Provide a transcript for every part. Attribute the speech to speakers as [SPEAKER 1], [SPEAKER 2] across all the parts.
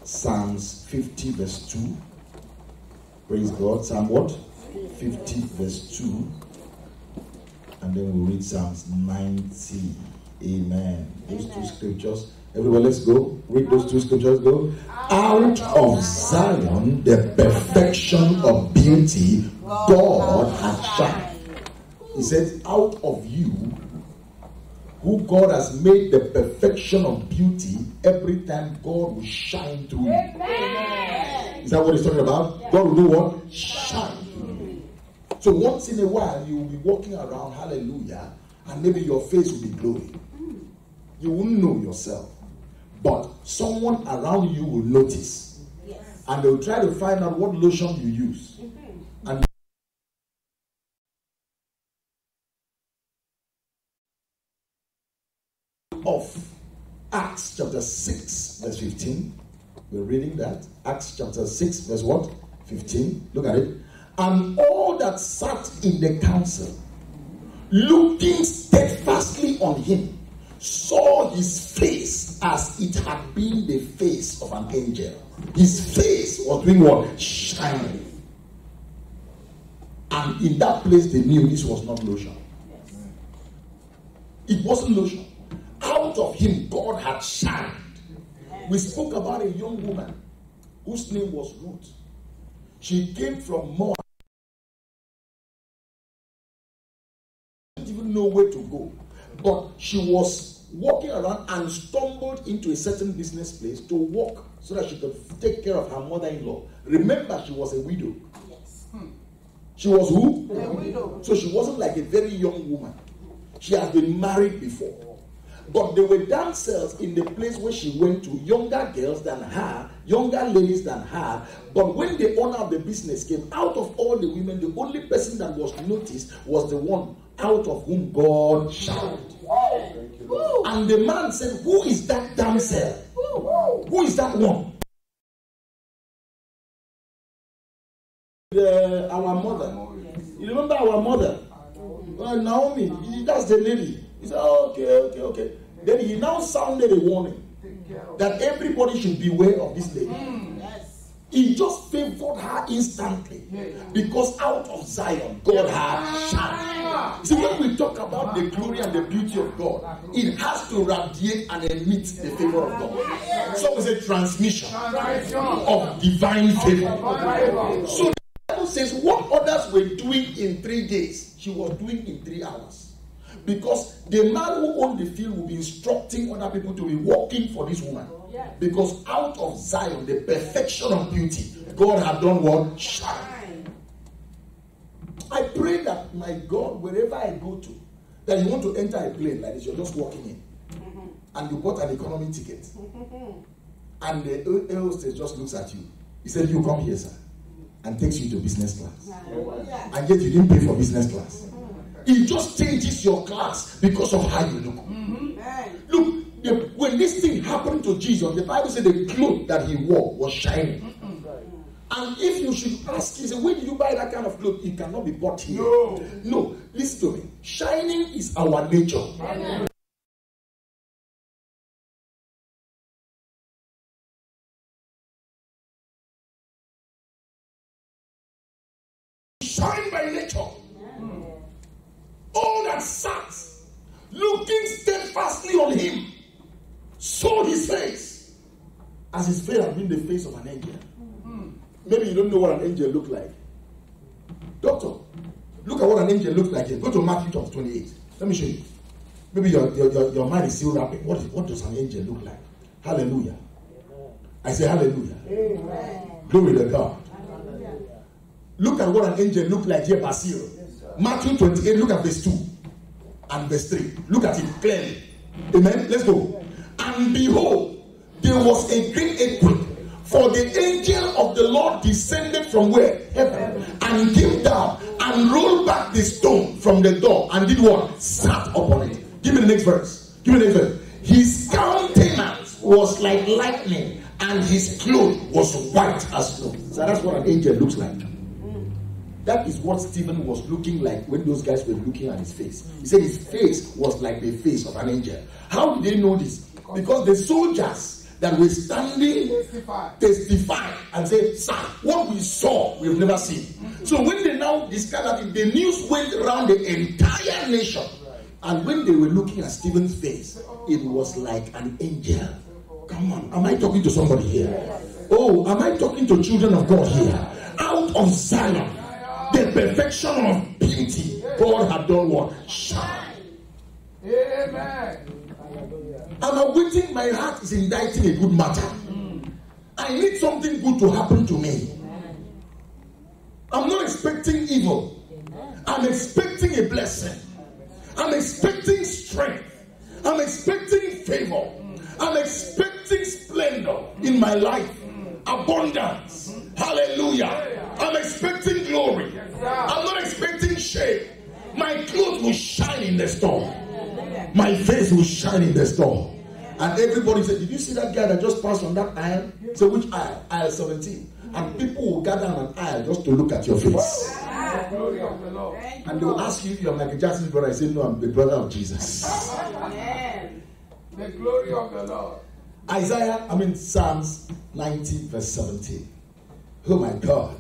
[SPEAKER 1] Psalms 50 verse 2. Praise God. Psalm what? 50 verse 2. And then we'll read Psalms 90. Amen. Those two scriptures. Everyone, let's go. Read those two scriptures. Go. Out of Zion, the perfection of beauty, God has shined. He says, out of you, who God has made the perfection of beauty, every time God will shine through you. Amen. Is that what he's talking about? Yeah. God will do what? Shine through you. So once in a while, you will be walking around, hallelujah, and maybe your face will be glowing. You won't know yourself. But someone around you will notice. Yes. And they'll try to find out what lotion you use. And of Acts chapter 6 verse 15. We're reading that. Acts chapter 6 verse what? 15. Look at it. And all that sat in the council, looking steadfastly on him, saw his face as it had been the face of an angel. His face was doing what? Shining. And in that place they knew this was not lotion. It wasn't lotion. Out of him God had shined. We spoke about a young woman whose name was Ruth. She came from Moab. She didn't even know where to go. But she was walking around and stumbled into a certain business place to work so that she could take care of her mother-in-law. Remember, she was a widow. Yes. She was who? A widow. So she wasn't like a very young woman. She had been married before. But there were damsels in the place where she went to, younger girls than her, younger ladies than her. But when the owner of the business came, out of all the women, the only person that was noticed was the one out of whom God shined. And the man said, who is that damsel? Who is that one? Our mother. You remember our mother? Naomi. That's the lady. He said, okay. Then he now sounded a warning that everybody should beware of this lady. Yes. He just favored her instantly because out of Zion, God had shined. See, when we talk about the glory and the beauty of God, it has to radiate and emit the favor of God. So it's a transmission of divine favor. So the Bible says what others were doing in 3 days, she was doing in 3 hours. Because the man who owned the field will be instructing other people to be working for this woman. Because out of Zion, the perfection of beauty, God had done what? Shine. I pray that, my God, wherever I go to, that you want to enter a plane like this, you're just walking in. And you bought an economy ticket. And the air hostess just looks at you. He said, you come here, sir. And takes you to business class. And yet you didn't pay for business class. It just changes your class because of how you look. Look, when this thing happened to Jesus, the Bible said the cloth that he wore was shining. And if you should ask, he said, where did you buy that kind of cloth? It cannot be bought here. No, listen to me. Shining is our nature. Amen. Shine by nature. All that sat, looking steadfastly on him, saw his face as his face had been the face of an angel. Maybe you don't know what an angel looked like. Doctor, look at what an angel looked like here. Go to Matthew chapter 28. Let me show you. Maybe your mind is still wrapping. What does an angel look like? Hallelujah. I say hallelujah. Amen. Glory to God. Hallelujah. Look at what an angel looked like here, Basil. Matthew 28, look at verse 2 and verse 3. Look at it clearly. Amen. Let's go. And behold, there was a great earthquake, for the angel of the Lord descended from where? Heaven. And came down and rolled back the stone from the door and did what? Sat upon it. Give me the next verse. His countenance was like lightning, and his clothes was white as snow. So that's what an angel looks like. That is what Stephen was looking like when those guys were looking at his face. He said his face was like the face of an angel. How did they know this? Because the soldiers, that will standing testify and say, sir, what we saw, we've never seen. So when they now discovered it, the news went around the entire nation. And when they were looking at Stephen's face, it was like an angel. Come on, am I talking to somebody here? Oh, am I talking to children of God here? Out of Zion, the perfection of beauty, God had done what? Shine. Amen. I'm awaiting, my heart is inditing a good matter. I need something good to happen to me. I'm not expecting evil. I'm expecting a blessing. I'm expecting strength. I'm expecting favor. I'm expecting splendor in my life. Abundance. Hallelujah. I'm expecting glory. I'm not expecting shame. My clothes will shine in the store. My face will shine in the store. And everybody said, did you see that guy that just passed on that aisle? So which aisle? Aisle 17. And people will gather on an aisle just to look at your face. And they'll ask you if you're Michael Jackson's brother. I say, no, I'm the brother of Jesus. The glory of the Lord. Psalms 90 verse 17. Oh my God.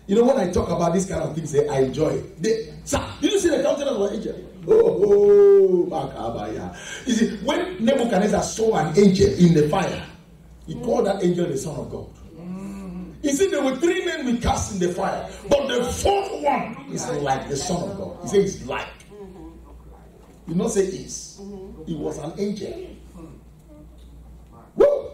[SPEAKER 1] You know, when I talk about these kind of things, I enjoy it. Sir, did you see the countenance of an angel? Oh, Makabaya. You see, when Nebuchadnezzar saw an angel in the fire, he called that angel the Son of God. You see, there were 3 men we cast in the fire, but the 4th one is like the Son of God. He says it's like. You not say is. He was an angel. Woo!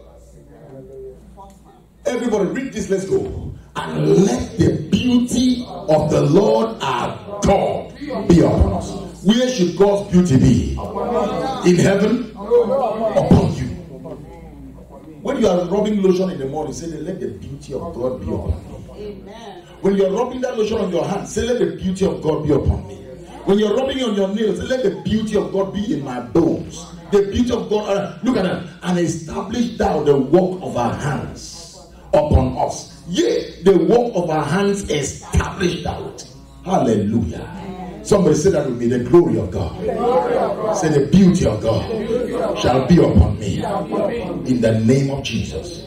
[SPEAKER 1] Everybody read this, let's go. And let the beauty of the Lord our God be upon us. Where should God's beauty be? In heaven? Upon you. When you are rubbing lotion in the morning, say, let the beauty of God be upon me. Amen. When you are rubbing that lotion on your hand, say, let the beauty of God be upon me. When you're rubbing on your nails, say, let the beauty of God be in my bones. The beauty of God, look at that, and establish thou the work of our hands upon us. Yea, the work of our hands established out. Hallelujah. Somebody say that with me. The glory of God. Say the beauty of God shall be upon me. In the name of Jesus.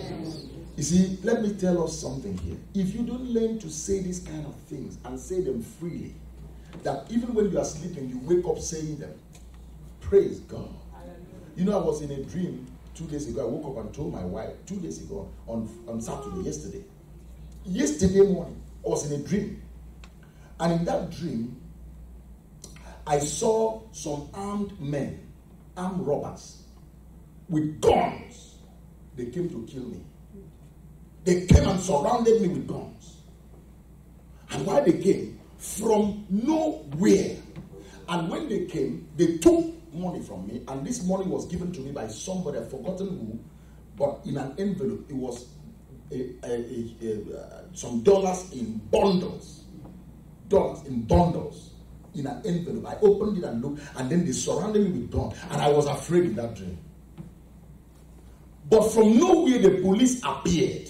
[SPEAKER 1] You see, let me tell us something here. If you don't learn to say these kind of things and say them freely, that even when you are sleeping, you wake up saying them. Praise God. You know, I was in a dream 2 days ago. I woke up and told my wife 2 days ago on Saturday, yesterday. Yesterday morning, I was in a dream. And in that dream, I saw some armed men, armed robbers, with guns. They came to kill me. They came and surrounded me with guns. And why they came? From nowhere. And when they came, they took money from me. And this money was given to me by somebody, I've forgotten who, but in an envelope. It was some dollars in bundles. Dollars in bundles. In an envelope. I opened it and looked, and then they surrounded me with guns. And I was afraid in that dream. But from nowhere, the police appeared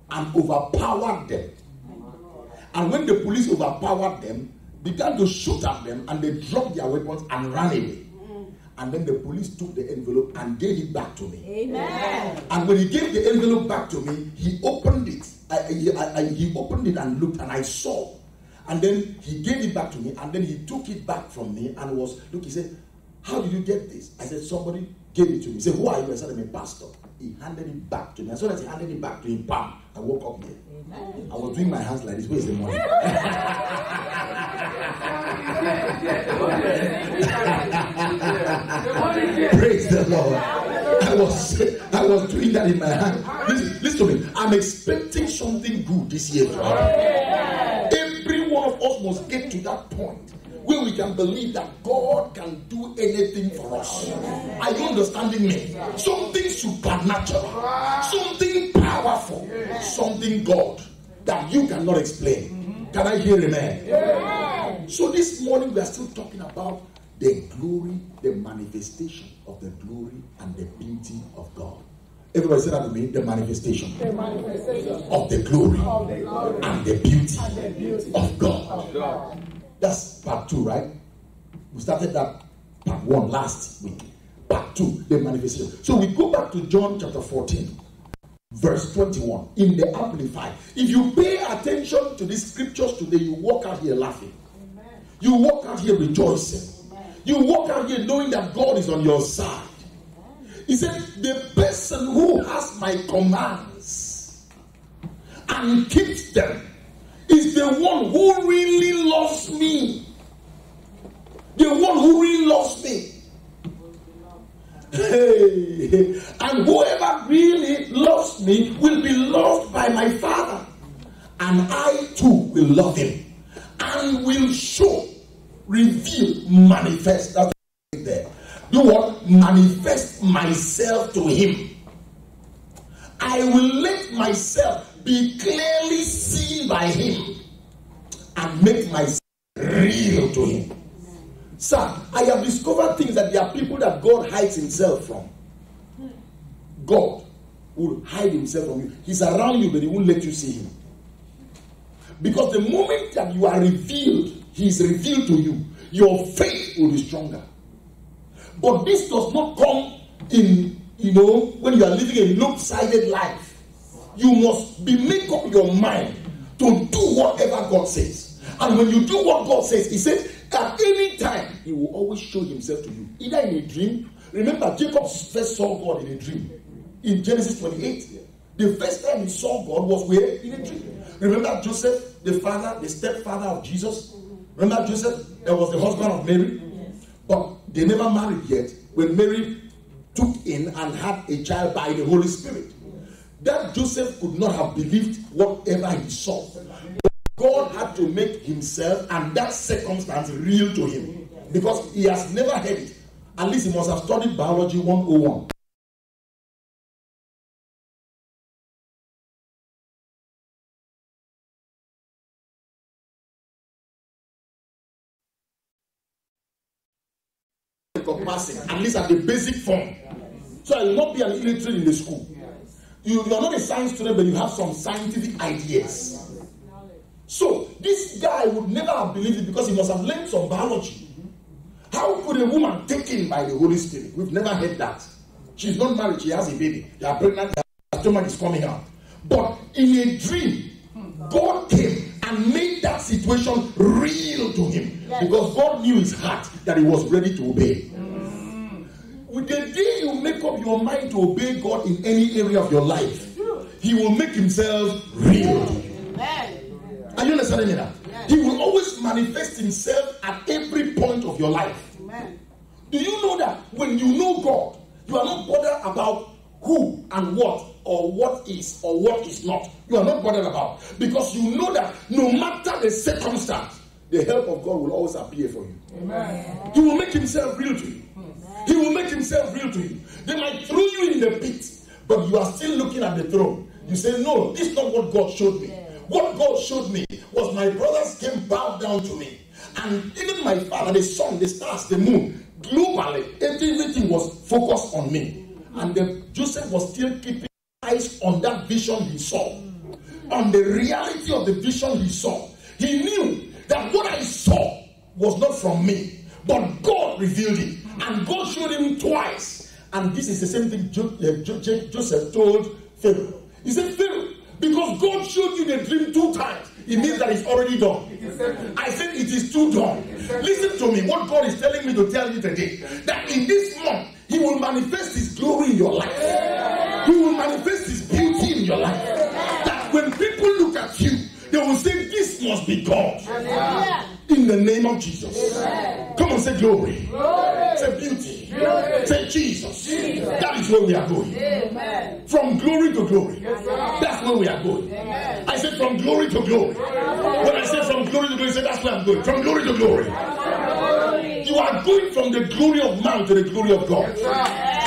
[SPEAKER 1] and overpowered them. And when the police overpowered them, began to shoot at them, and they dropped their weapons and ran away. And then the police took the envelope and gave it back to me. Amen. And when he gave the envelope back to me, he opened it. He opened it and looked, and I saw. And then he gave it back to me, and then he took it back from me and he said, how did you get this? I said, somebody gave it to me. He said, who are you? I said, I'm a pastor. He handed it back to me. As soon as he handed it back to him, bam, I woke up here. Amen. I was doing my hands like this. Where's the money? Praise the Lord. I was doing that in my hand. Listen to me. I'm expecting something good this year. Every one of us must get to that point where we can believe that God can do anything for us. Are you understanding me? Something supernatural, something powerful, something God that you cannot explain. Can I hear amen? So this morning we are still talking about the glory, the manifestation of the glory and the beauty of God. Everybody say that to me. The manifestation of the glory and the beauty of God. That's part 2, right? We started that part 1 last week. back to the manifestation. So we go back to John chapter 14, verse 21 in the Amplified. If you pay attention to these scriptures today, you walk out here laughing. Amen. You walk out here rejoicing. Amen. You walk out here knowing that God is on your side. Amen. He said, the person who has my commands and keeps them is the one who really loves me. The one who really loves me. Hey. And whoever really loves me will be loved by my Father. And I too will love him. And will show, reveal, manifest. That's there. Do what? Manifest myself to him. I will let myself be clearly seen by him. And make myself real to him. Sir, I have discovered things that there are people that God hides himself from. God will hide himself from you. He's around you, but he won't let you see him. Because the moment that you are revealed, he is revealed to you, your faith will be stronger. But this does not come in, when you are living a lopsided life. You must make up your mind to do whatever God says. And when you do what God says, he says, at any time, he will always show himself to you. Either in a dream. Remember, Jacob first saw God in a dream. In Genesis 28. The first time he saw God was where? In a dream. Remember Joseph, the father, the stepfather of Jesus? Remember Joseph? That was the husband of Mary. But they never married yet. When Mary took in and had a child by the Holy Spirit. That Joseph could not have believed whatever he saw. God had to make himself and that circumstance real to him. Because he has never heard it. At least he must have studied biology 101. At least at the basic form. So I will not be an illiterate in the school. You are not a science student, but you have some scientific ideas. So, this guy would never have believed it because he must have learned some biology. How could a woman taken by the Holy Spirit? We've never heard that. She's not married, she has a baby. They are pregnant, her stomach is coming out. But in a dream, God came and made that situation real to him. Yes. Because God knew his heart that he was ready to obey. With the day you make up your mind to obey God in any area of your life, he will make himself real to you. Are you understanding that? Yes. He will always manifest himself at every point of your life. Amen. Do you know that when you know God, you are not bothered about who and what or what is or what is not. You are not bothered about. Because you know that no matter the circumstance, the help of God will always appear for you. Amen. He will make himself real to you. Amen. He will make himself real to you. They might throw you in the pit, but you are still looking at the throne. You say, no, this is not what God showed me. What God showed me was my brothers came bowed down to me. And even my father, the sun, the stars, the moon, globally, everything was focused on me. And Joseph was still keeping eyes on that vision he saw. On the reality of the vision he saw. He knew that what I saw was not from me. But God revealed it. And God showed him twice. And this is the same thing Joseph told Pharaoh. He said, Pharaoh, because God showed you the dream 2 times, it means that it's already done. I said it is too done. Listen to me, what God is telling me to tell you today, that in this month, he will manifest his glory in your life. He will manifest his beauty in your life. That when people look at you, they will say, this must be God. In the name of Jesus. Come on, say glory. Say beauty. Say Jesus. That is where we are going. From glory to glory. That's where we are going. I said from glory to glory. When I say from glory to glory, I say that's where I'm going. From glory to glory. You are going from the glory of man to the glory of God.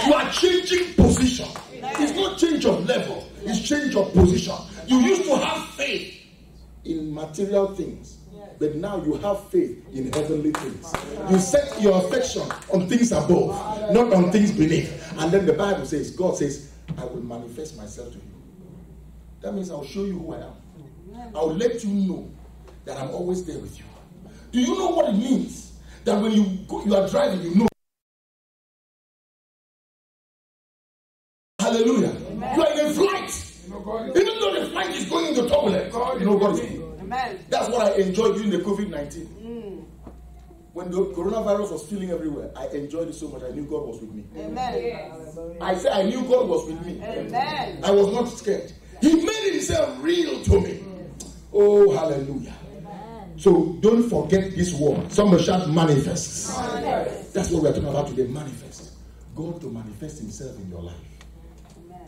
[SPEAKER 1] You are changing position. It's not change of level. It's change of position. You used to have faith in material things. But now you have faith in heavenly things. You set your affection on things above, not on things beneath. And then the Bible says, God says, I will manifest myself to you. That means I'll show you who I am. I'll let you know that I'm always there with you. Do you know what it means? That when you are driving, you know God is good. Amen. That's what I enjoyed during the COVID-19. When the coronavirus was filling everywhere, I enjoyed it so much. I knew God was with me. Amen. I said I knew God was with me. Amen. I was not scared. He made himself real to me. Oh, hallelujah. Amen. So don't forget this word. Somebody shout manifests. That's what we are talking about today. Manifest. God to manifest himself in your life.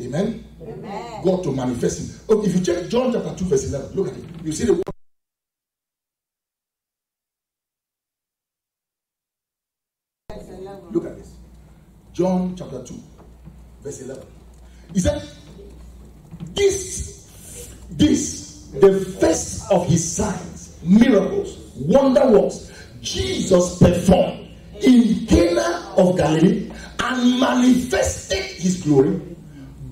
[SPEAKER 1] Amen. Amen. God to manifest him. Oh, if you check John chapter 2 verse 11, look at it. You see the word. Look at this. John chapter 2 verse 11. He said, this, the first of his signs, miracles, wonder works, Jesus performed in Cana of Galilee and manifested his glory.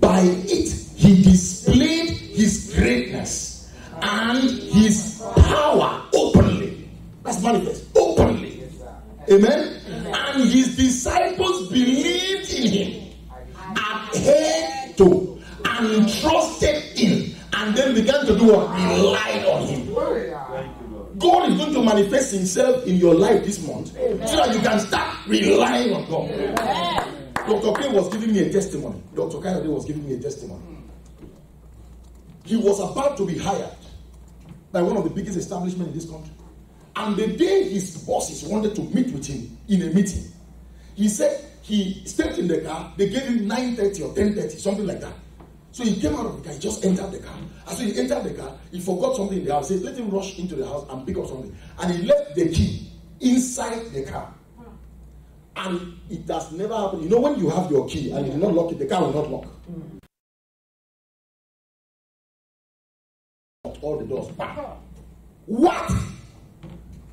[SPEAKER 1] By it, he displayed his greatness and his power openly. That's manifest, openly. Amen? And his disciples believed in him, adhered to, and trusted in, and then began to do what? Relied on him. God is going to manifest himself in your life this month so that you can start relying on God. Dr. K was giving me a testimony. Dr. Kayode was giving me a testimony. He was about to be hired by one of the biggest establishments in this country. And the day his bosses wanted to meet with him in a meeting, he said he stepped in the car. They gave him 9:30 or 10:30, something like that. So he came out of the car. He just entered the car. As he entered the car, he forgot something in the house. He said, let him rush into the house and pick up something. And he left the key inside the car. And it has never happened. You know, when you have your key and you do not lock it, the car will not lock. All the doors. Bam. What?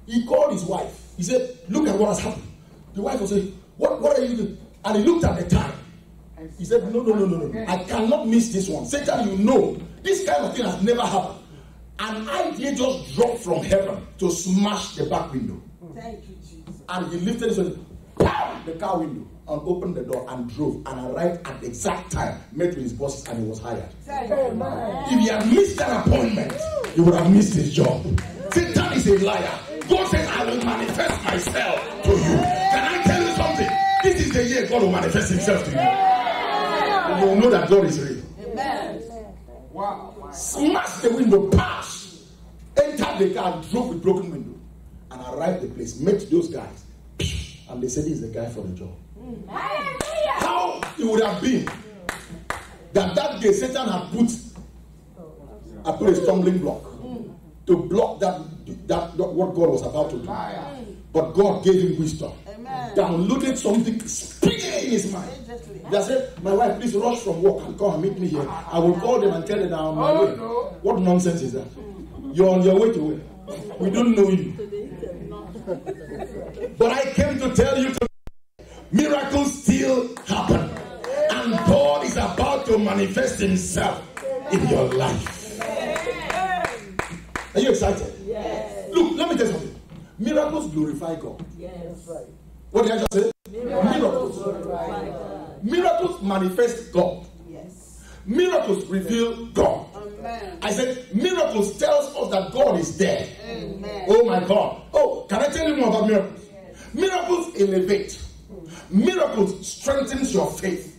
[SPEAKER 1] He called his wife. He said, look at what has happened. The wife was saying, what are you doing? And he looked at the time. He said, no. I cannot miss this one. Satan, you know, this kind of thing has never happened. An idea just dropped from heaven to smash the back window. Thank you, Jesus. And he lifted his hand, pow, the car window, and opened the door and drove and arrived at the exact time, met with his bosses, and he was hired. If he had missed that appointment, he would have missed his job. Satan is a liar. God says, I will manifest myself to you. Can I tell you something? This is the year God will manifest himself to you. And you will know that God is real. Amen. Wow. Smash the window, pass, entered the car, drove with broken window, and arrived at the place, met those guys, and they said, he's the guy for the job. How it would have been that day Satan had put a stumbling block to block that what God was about to do. But God gave him wisdom. Downloaded something speaking in his mind. They said, my wife, please rush from work and come and meet me here. I will call them and tell them I'm on my way. What nonsense is that? You're on your way to where? We don't know you. But I came to tell you miracles still happen. And God is about to manifest himself in your life. Are you excited? Yes. Look, let me tell you something. Miracles glorify God. Yes, right. What did I just say? Miracles glorify God. Miracles manifest God. Yes. Miracles reveal God. Amen. I said miracles tells us that God is there. Amen. Oh my God. Oh, can I tell you more about miracles? Yes. Miracles elevate. Miracles strengthens your faith.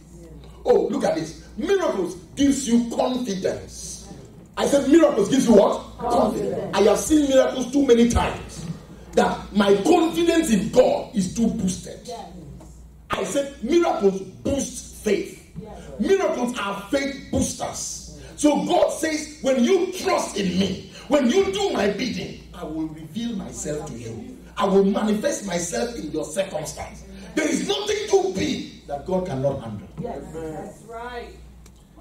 [SPEAKER 1] Oh, look at this. Miracles gives you confidence. I said miracles gives you what? Confidence. I have seen miracles too many times that my confidence in God is too boosted. Yes. I said miracles boost faith. Yes. Miracles are faith boosters. So God says, when you trust in me, when you do my bidding, I will reveal myself to you. I will manifest myself in your circumstance. There is nothing too big that God cannot handle. Yes, that's right.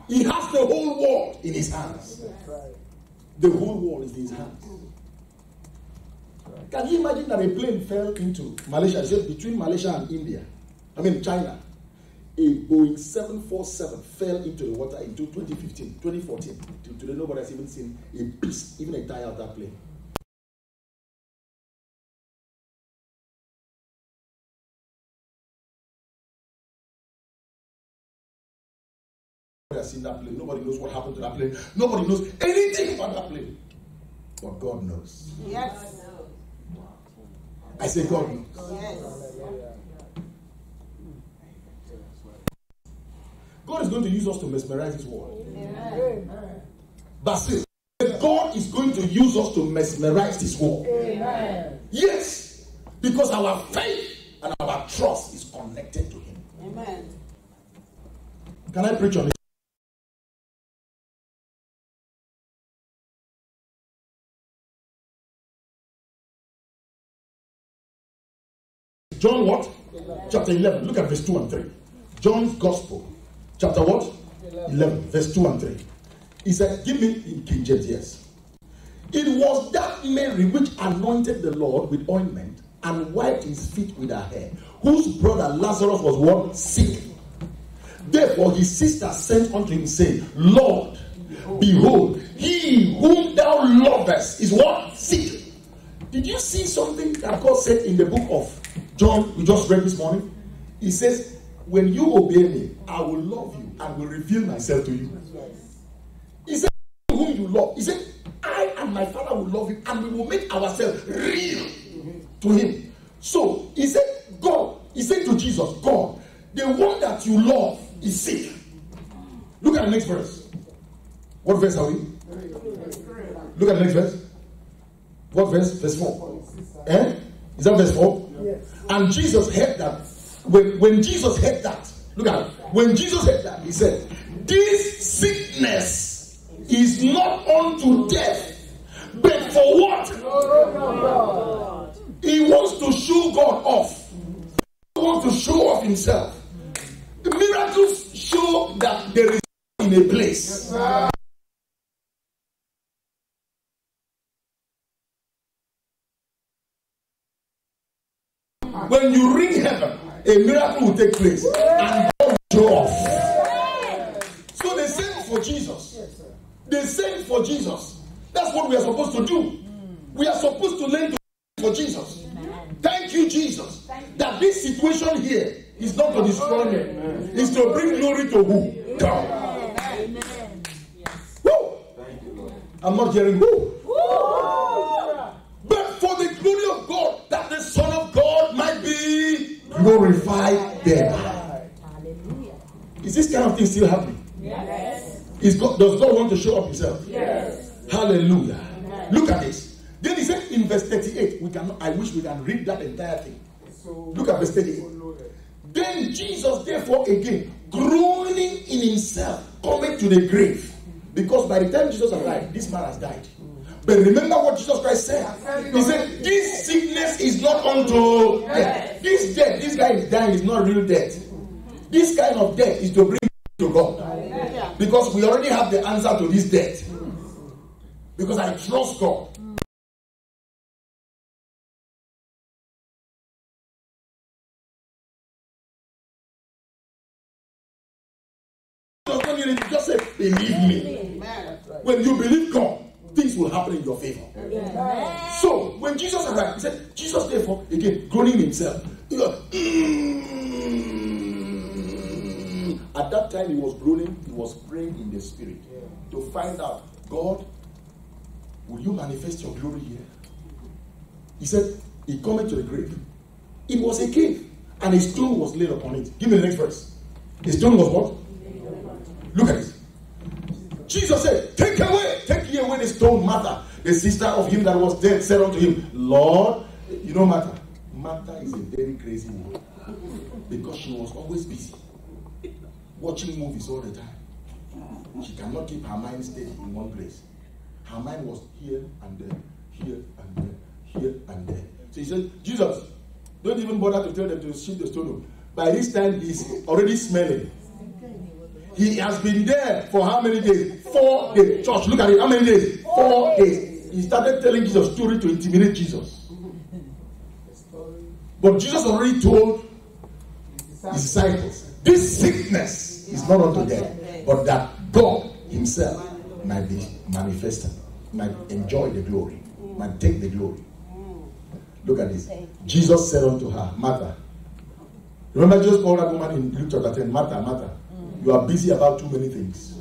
[SPEAKER 1] He has the whole world in his hands. The whole world is in his hands. Can you imagine that a plane fell into Malaysia? Just between Malaysia and China. A Boeing 747 fell into the water into 2014. Today nobody has even seen a piece, even a tire of that plane. Nobody has seen that plane. Nobody knows what happened to that plane. Nobody knows anything about that plane. But God knows.
[SPEAKER 2] Yes.
[SPEAKER 1] I say God knows.
[SPEAKER 2] Yes.
[SPEAKER 1] God is going to use us to mesmerize His word.
[SPEAKER 2] Amen.
[SPEAKER 1] Basil, God is going to use us to mesmerize His word.
[SPEAKER 2] Amen.
[SPEAKER 1] Yes, because our faith and our trust is connected to Him.
[SPEAKER 2] Amen.
[SPEAKER 1] Can I preach on it? John what? 11. Chapter 11. Look at verse 2 and 3. John's Gospel. Chapter what? 11. Verse 2 and 3. He said, give me in King James, yes. It was that Mary which anointed the Lord with ointment and wiped his feet with her hair, whose brother Lazarus was what? Sick. Therefore his sister sent unto him, saying, Lord, behold, he whom thou lovest is what? Sick. Did you see something that God said in the book of John, we just read this morning? He says, when you obey me, I will love you and will reveal myself to you. He said, whom you love. He said, I and my Father will love you and we will make ourselves real to him. So, he said, God, he said to Jesus, God, the one that you love is sick. Look at the next verse. What verse are we? Look at the next verse. What verse? Verse 4. Is that verse 4? Yes. And Jesus heard that. When Jesus heard that, look at it. When Jesus heard that, he said, this sickness is not unto death, but for what? He wants to show God off. He wants to show off himself. The miracles show that there is in a place. Yes, when you ring heaven, a miracle will take place and God will show off. So they sent for Jesus. They sent for Jesus. That's what we are supposed to do. We are supposed to learn to for Jesus. Thank you, Jesus, that this situation here is not to destroy me. It's to bring glory to who? God. Woo! I'm not hearing who. But for the glory of God, that the Son of God might be glorified thereby. Is this kind of thing still happening?
[SPEAKER 2] Yes.
[SPEAKER 1] Does God want to show up himself?
[SPEAKER 2] Yes.
[SPEAKER 1] Hallelujah. Yes. Look at this. Then he said in verse 38, I wish we can read that entire thing. Look at verse 38. Then Jesus, therefore, again, groaning in himself, coming to the grave. Because by the time Jesus arrived, this man has died. But remember what Jesus Christ said. He said, this sickness is not unto death. This death, this guy is dying, is not real death. This kind of death is to bring to God. Because we already have the answer to this death. Because I trust God. Just say, believe me. When you believe God, things will happen in your favor. So, when Jesus arrived, he said, Jesus, therefore, again, groaning himself. At that time, he was groaning, he was praying in the spirit to find out, God, will you manifest your glory here? He said, he coming to the grave. It was a cave, and a stone was laid upon it. Give me the next verse. The stone was what? Look at it. Jesus said, take ye away the stone. Martha, the sister of him that was dead, said unto him, Lord, you know Martha? Martha is a very crazy woman. Because she was always busy. Watching movies all the time. She cannot keep her mind steady in one place. Her mind was here and there, here and there, here and there. So he said, Jesus, don't even bother to tell them to shift the stone. By this time, he's already smelling. He has been there for how many days? 4 days. Church, look at it. How many days? 4 days. He started telling Jesus a story to intimidate Jesus. But Jesus already told his disciples, this sickness is not unto death, but that God himself might be manifested, might enjoy the glory, might take the glory. Look at this. Jesus said unto her, Martha. Remember Jesus called that woman in Luke chapter 10, Martha, Martha. You are busy about too many things.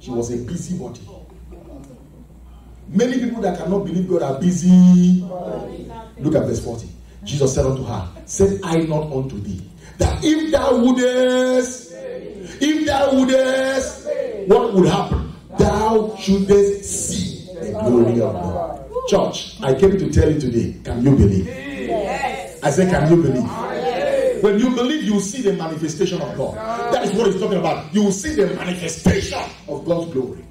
[SPEAKER 1] She was a busybody. Many people that cannot believe God are busy. Look at verse 40. Jesus said unto her, said I not unto thee, that if thou wouldest, what would happen? Thou shouldest see the glory of God. Church, I came to tell you today, can you believe?
[SPEAKER 2] Yes.
[SPEAKER 1] I said, can you believe?
[SPEAKER 2] Yes.
[SPEAKER 1] When you believe, you will see the manifestation of God. That is what he's talking about. You will see the manifestation of God's glory.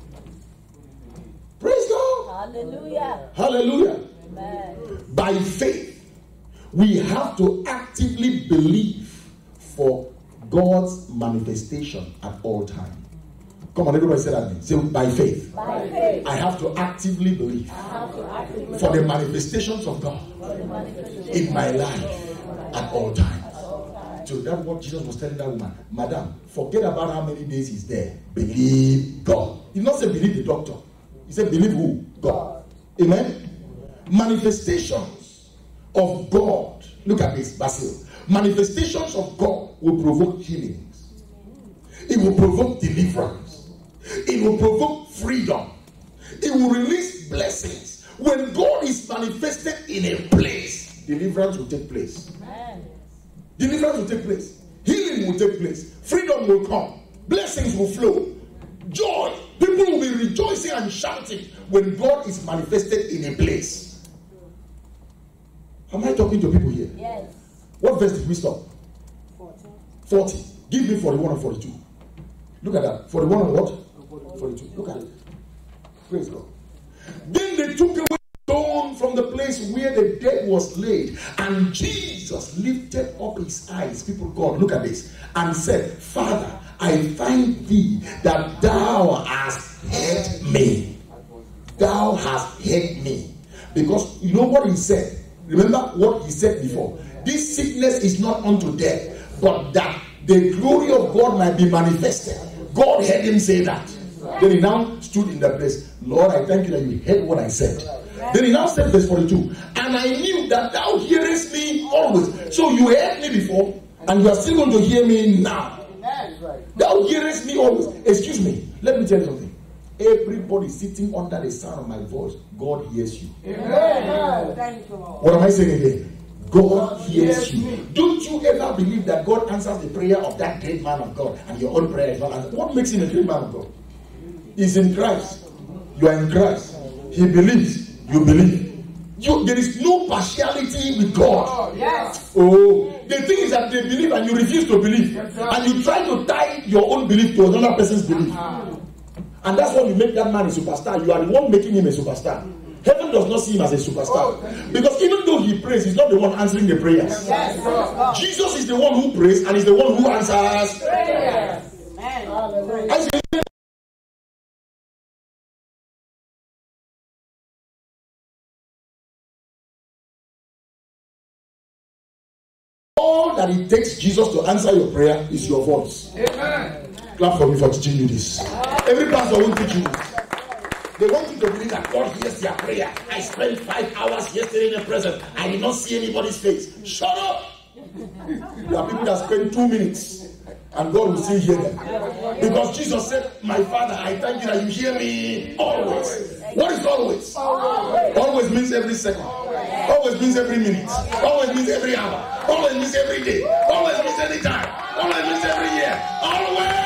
[SPEAKER 1] Praise God.
[SPEAKER 2] Hallelujah.
[SPEAKER 1] Hallelujah.
[SPEAKER 2] Amen.
[SPEAKER 1] By faith, we have to actively believe for God's manifestation at all times. Come on, everybody say that. Say, by faith.
[SPEAKER 2] By faith.
[SPEAKER 1] I have to actively believe
[SPEAKER 2] I have to actively
[SPEAKER 1] for the manifestations of God in my life at all times. So that's what Jesus was telling that woman. Madam, forget about how many days he's there. Believe God. He did not say believe the doctor. He said believe who? God. Amen? Manifestations of God. Look at this, Basil. Manifestations of God will provoke healings. It will provoke deliverance. It will provoke freedom. It will release blessings. When God is manifested in a place, deliverance will take place.
[SPEAKER 2] Amen.
[SPEAKER 1] Deliverance will take place. Healing will take place. Freedom will come. Blessings will flow. Joy. People will be rejoicing and shouting when God is manifested in a place. Am I talking to people here?
[SPEAKER 2] Yes.
[SPEAKER 1] What verse did we stop? 40. Give me 41 and 42. Look at that. 41 and what? 42. Look at it. Praise God. Then they took away the stone from the place where the dead was laid, and Jesus lifted up his eyes. People, God, look at this, and said, Father, I thank thee that thou hast heard me. Thou hast heard me. Because you know what he said? Remember what he said before. This sickness is not unto death, but that the glory of God might be manifested. God heard him say that. Then he now stood in the place. Lord, I thank you that you heard what I said. Then he now said, verse 42, and I knew that thou hearest me always. So you heard me before, and you are still going to hear me now. Thou hearest me always. Excuse me, let me tell you something. Everybody sitting under the sound of my voice, God hears you.
[SPEAKER 2] Amen. Thank you, Lord.
[SPEAKER 1] What am I saying again? God hears you. Don't you ever believe that God answers the prayer of that great man of God and your own prayer is not answered? What makes him a great man of God? He's in Christ. You are in Christ. He believes. You believe. There is no partiality with God.
[SPEAKER 2] Yes.
[SPEAKER 1] Oh, the thing is that they believe and you refuse to believe. And you try to tie your own belief to another person's belief. And that's when you make that man a superstar. You are the one making him a superstar. Heaven does not see him as a superstar. Because even though he prays, he's not the one answering the prayers.
[SPEAKER 2] Yes.
[SPEAKER 1] Jesus is the one who prays and is the one who answers
[SPEAKER 2] Prayers. Amen.
[SPEAKER 1] I say, all that it takes Jesus to answer your prayer is your voice.
[SPEAKER 3] Amen.
[SPEAKER 1] Clap for me for teaching you this. Every pastor won't teach you this. They want you to believe that God hears their prayer. I spent 5 hours yesterday in the presence. I did not see anybody's face. Shut up! There are people that spend 2 minutes and God will still hear them. Because Jesus said, my Father, I thank you that you hear me always. What is always? Always means every second. Always means every minute. Always means every hour. Always means every day. Always means any time. Always means every year. Always!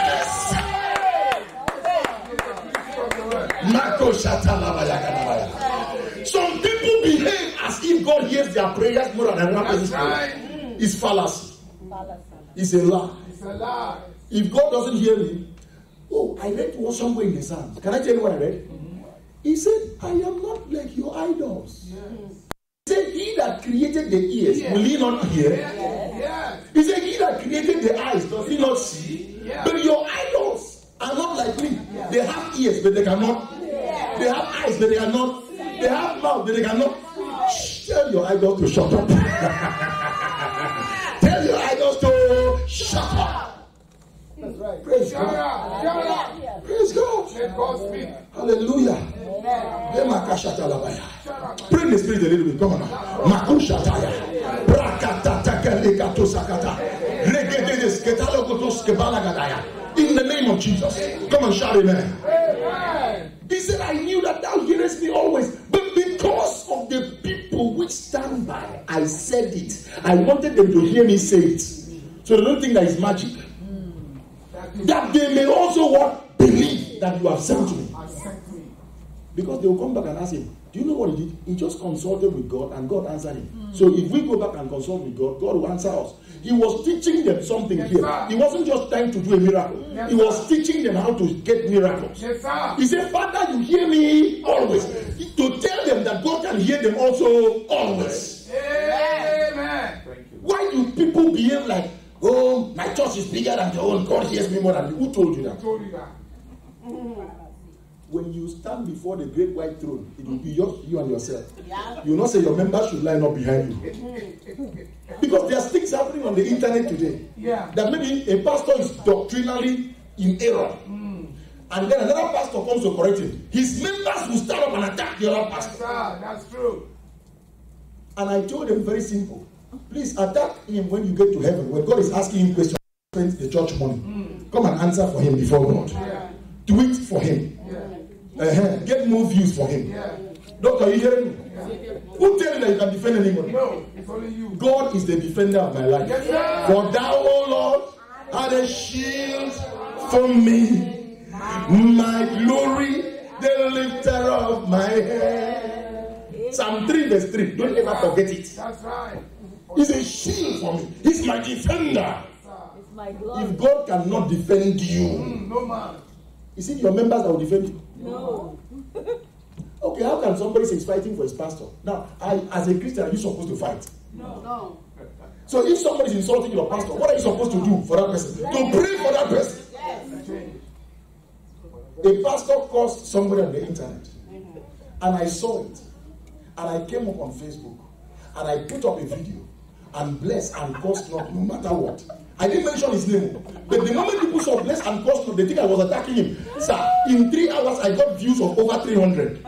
[SPEAKER 1] Some people behave as if God hears their prayers more than another person's prayer. It's fallacy. It's a lie. If God doesn't hear me, I read somewhere in the Psalms. Can I tell you what I read? He said, I am not like your idols. He said, he that created the ears, will he not hear? He said, he that created the eyes, does he not see? But your idols are not like me. They have ears, but they cannot. They have eyes, but they cannot. They have mouth, but they cannot. Tell your idols to shut up. Tell your idols to shut up. That's right. Praise God. Praise God. Hallelujah. Pray in the spirit a little bit. Come on now. In the name of Jesus. Come on, shout amen. He said, I knew that thou hearest me always. prophesy. I said it. I wanted them to hear me say it. So they don't think that it's magic. That they may also what? Believe that you have sent me. Because they will come back and ask him, do you know what he did? He just consulted with God and God answered him. So if we go back and consult with God, God will answer us. He was teaching them something here. He wasn't just trying to do a miracle. He was teaching them how to get miracles. He said, Father, you hear me always. To tell them that God can hear them also always. Amen. Why do people behave like, oh, my church is bigger than your own, God hears me more than you? Who told you that? Who told you that? When you stand before the great white throne, it will be just you and yourself. Yeah. You will not say your members should line up behind you. Because there are things happening on the internet today. Yeah. That maybe a pastor is doctrinally in error. And then another pastor comes to correct him. His members will stand up and attack the other pastor. That's true. And I told them very simple. Please attack him when you get to heaven. When God is asking him questions, spend the church money. Come and answer for him before God. Yeah. Do it for him. Get more views for him. Doctor, are you hearing me? Who tell you that you can defend anybody? No, it's only you. God is the defender of my life. For thou, O Lord, art a shield for me, my glory, the lifter of my head. Psalm 3 verse 3. Don't ever forget it. That's right. He's a shield for me. He's my defender. It's my glory. If God cannot defend you, no man. Is it your members that will defend you? No. Okay, how can somebody say he's fighting for his pastor? Now, as a Christian, are you supposed to fight? No. So if somebody is insulting your pastor, what are you supposed to do for that person? To pray for that person. Yes. A pastor caused somebody on the internet. And I saw it. And I came up on Facebook. And I put up a video. And bless and curse not, no matter what. I didn't mention his name. But the moment people saw bless and curse not, they think I was attacking him. Sir, in 3 hours, I got views of over 300.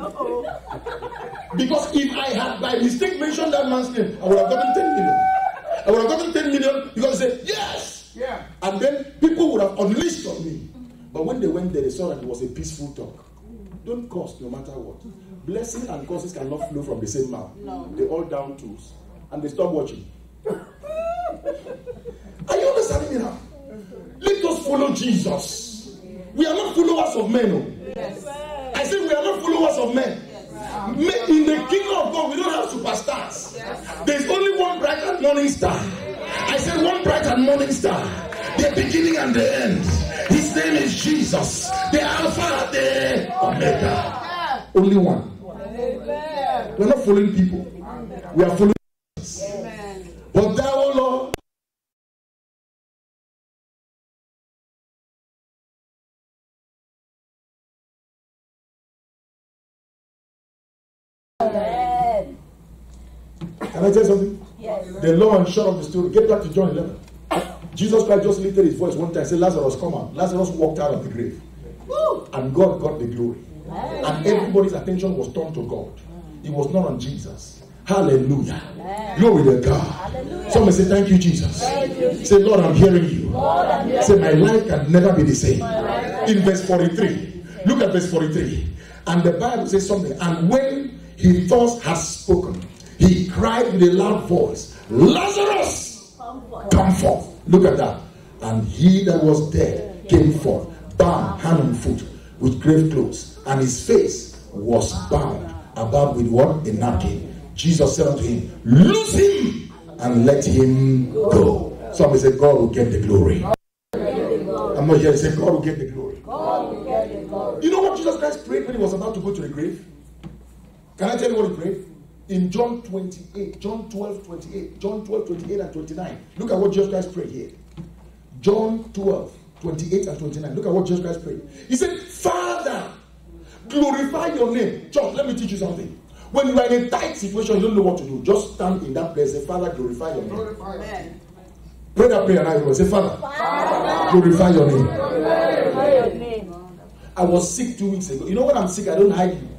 [SPEAKER 1] Because if I had by mistake mentioned that man's name, I would have gotten 10 million. I would have gotten 10 million because they said, yes! Yeah. And then people would have unleashed on me. But when they went there, they saw that it was a peaceful talk. Don't curse no matter what. Blessings and curses cannot flow from the same mouth. No. They're all down tools. And they stop watching. Are you understanding me now? Let us follow Jesus. We are not followers of men. No? Yes. I said we are not followers of men. Yes. In the kingdom of God, we don't have superstars. Yes. There's only one bright and morning star. I said one bright and morning star. The beginning and the end. His name is Jesus. The Alpha, the Omega. Only one. We're not following people. We are following Jesus. But thou, O Lord, can I tell you something? Yes. The long and short of the story. Get back to John 11. Jesus Christ just lifted his voice one time and said, Lazarus, come out. Lazarus walked out of the grave. Woo! And God got the glory. And everybody's attention was turned to God. It was not on Jesus. Hallelujah. Glory to God. Hallelujah. Somebody say, thank you, Jesus. Thank you. Say, Lord, I'm hearing you. Lord, I'm hearing say, my life can never be the same. In verse 43. Look at verse 43. And the Bible says something. And when he thus has spoken, he cried with a loud voice, Lazarus, come forth. Look at that. And he that was dead came forth, bound hand and foot with grave clothes, and his face was bound about with what? A napkin. Jesus said unto him, loose him and let him go. Somebody say, God will get the glory. I'm not here to say God will get the glory. God will get the glory. You know what Jesus Christ prayed when he was about to go to the grave? Can I tell you what he prayed? In John 28, John 12, 28, John 12, 28 and 29. Look at what Jesus Christ prayed here. John 12, 28 and 29. Look at what Jesus Christ prayed. He said, Father, glorify your name. Church, let me teach you something. When you are in a tight situation, you don't know what to do. Just stand in that place and say, Father, glorify your name. Amen. Pray that prayer now. Say, Father, glorify your name. Glorify your name. I was sick 2 weeks ago. You know when I'm sick, I don't hide you.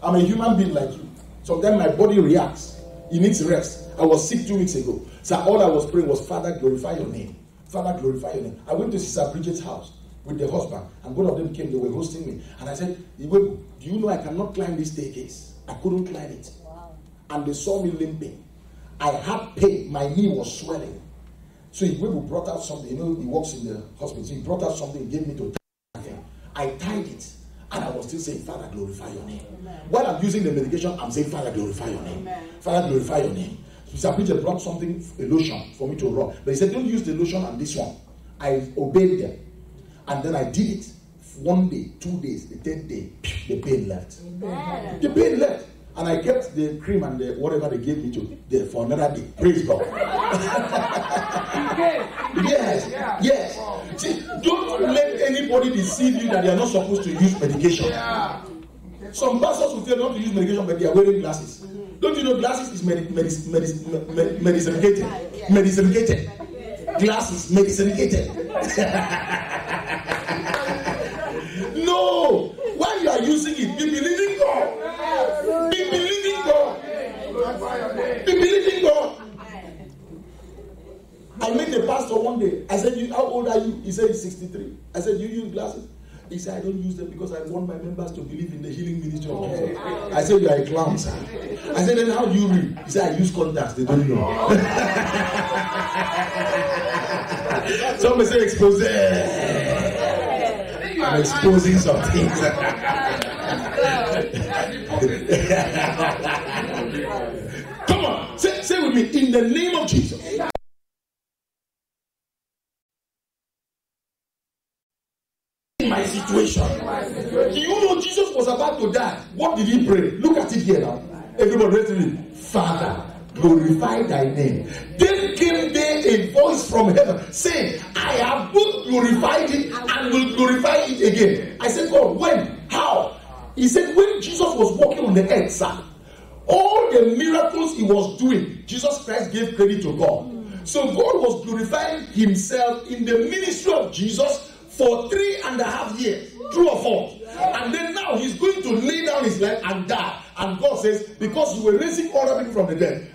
[SPEAKER 1] I'm a human being like you. Sometimes my body reacts. It needs rest. I was sick 2 weeks ago. So all I was praying was, Father, glorify your name. Father, glorify your name. I went to Sister Bridget's house with the husband, and both of them came. They were hosting me. And I said, do you know I cannot climb this staircase? I couldn't climb it. Wow. And they saw me limping. I had pain. My knee was swelling. So he brought out something. He works in the hospital. So he brought out something and gave me to tie. I tied it. And I was still saying, Father, glorify your name. Amen. While I'm using the medication, I'm saying, Father, glorify your name. Amen. Father, glorify your name. So Peter brought something, a lotion, for me to rub. But he said, don't use the lotion and this one. I obeyed them. And then I did it. 1 day, 2 days, the 3rd day, the pain left. Amen. The pain left. And I kept the cream and the whatever they gave me to there for another day. Praise God. Yes. See, don't let anybody deceive you that they are not supposed to use medication. Some pastors will tell you not to use medication, but they are wearing glasses. Don't you know glasses is medicinated? Medicinated. Glasses, medicinated. No! While you are using it, be believing God. Be believing God. Be believing God. I met the pastor one day. I said, how old are you? He said, he's 63. I said, you use glasses? He said, I don't use them because I want my members to believe in the healing ministry of Jesus. I said, you are a clown, sir. I said, then how do you read? He said, I use contacts. They don't know. Somebody say, expose. I'm exposing some things. Come on, say with me, in the name of Jesus. In my situation. Do you know Jesus was about to die? What did he pray? Look at it here now. Everybody read to me. Father, glorify thy name. Then came there a voice from heaven saying, I have both glorified it and will glorify it again. I said, God, when? How? He said, when Jesus was walking on the earth, sir, all the miracles he was doing, Jesus Christ gave credit to God. So God was glorifying himself in the ministry of Jesus for 3.5 years, true or false. And then now he's going to lay down his life and die. And God says, because you were raising other people from the dead,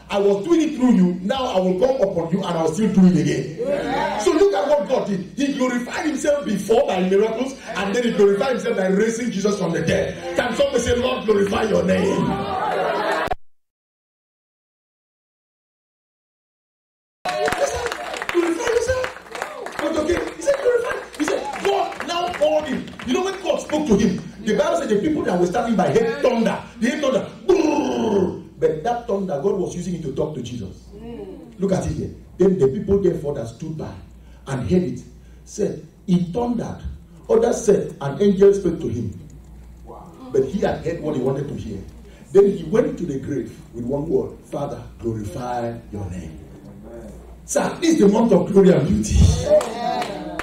[SPEAKER 1] I was doing it through you, now I will come upon you and I will still do it again. Yeah. So look at what God did. He glorified himself before by miracles, and then he glorified himself by raising Jesus from the dead. Can somebody say, Lord, glorify your name? Glorify yourself. But okay, he said glorify. He said, God now called him. You know when God spoke to him, the Bible said the people that were standing by heard thunder. They heard thunder. But that thunder, God was using it to talk to Jesus. Look at it here. Then the people therefore that stood by and heard it said, he thundered. Others said, an angel spoke to him. Wow. But he had heard what he wanted to hear. Then he went to the grave with one word, Father, glorify your name. Amen. Sir, this is the month of glory and beauty. Yeah.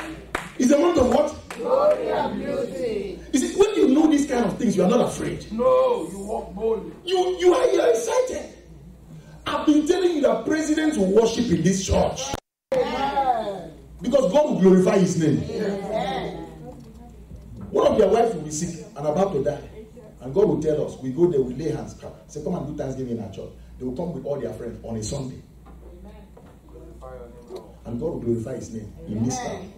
[SPEAKER 1] It's the month of what?
[SPEAKER 2] Glory and beauty.
[SPEAKER 1] You see, when you know these kind of things, you are not afraid.
[SPEAKER 2] No, you walk boldly.
[SPEAKER 1] You are excited. I've been telling you that presidents will worship in this church. Amen. Because God will glorify his name. Amen. One of their wives will be sick and about to die. And God will tell us, we go there, we lay hands, say, come and do Thanksgiving in our church. They will come with all their friends on a Sunday. Amen. And God will glorify his name in this time.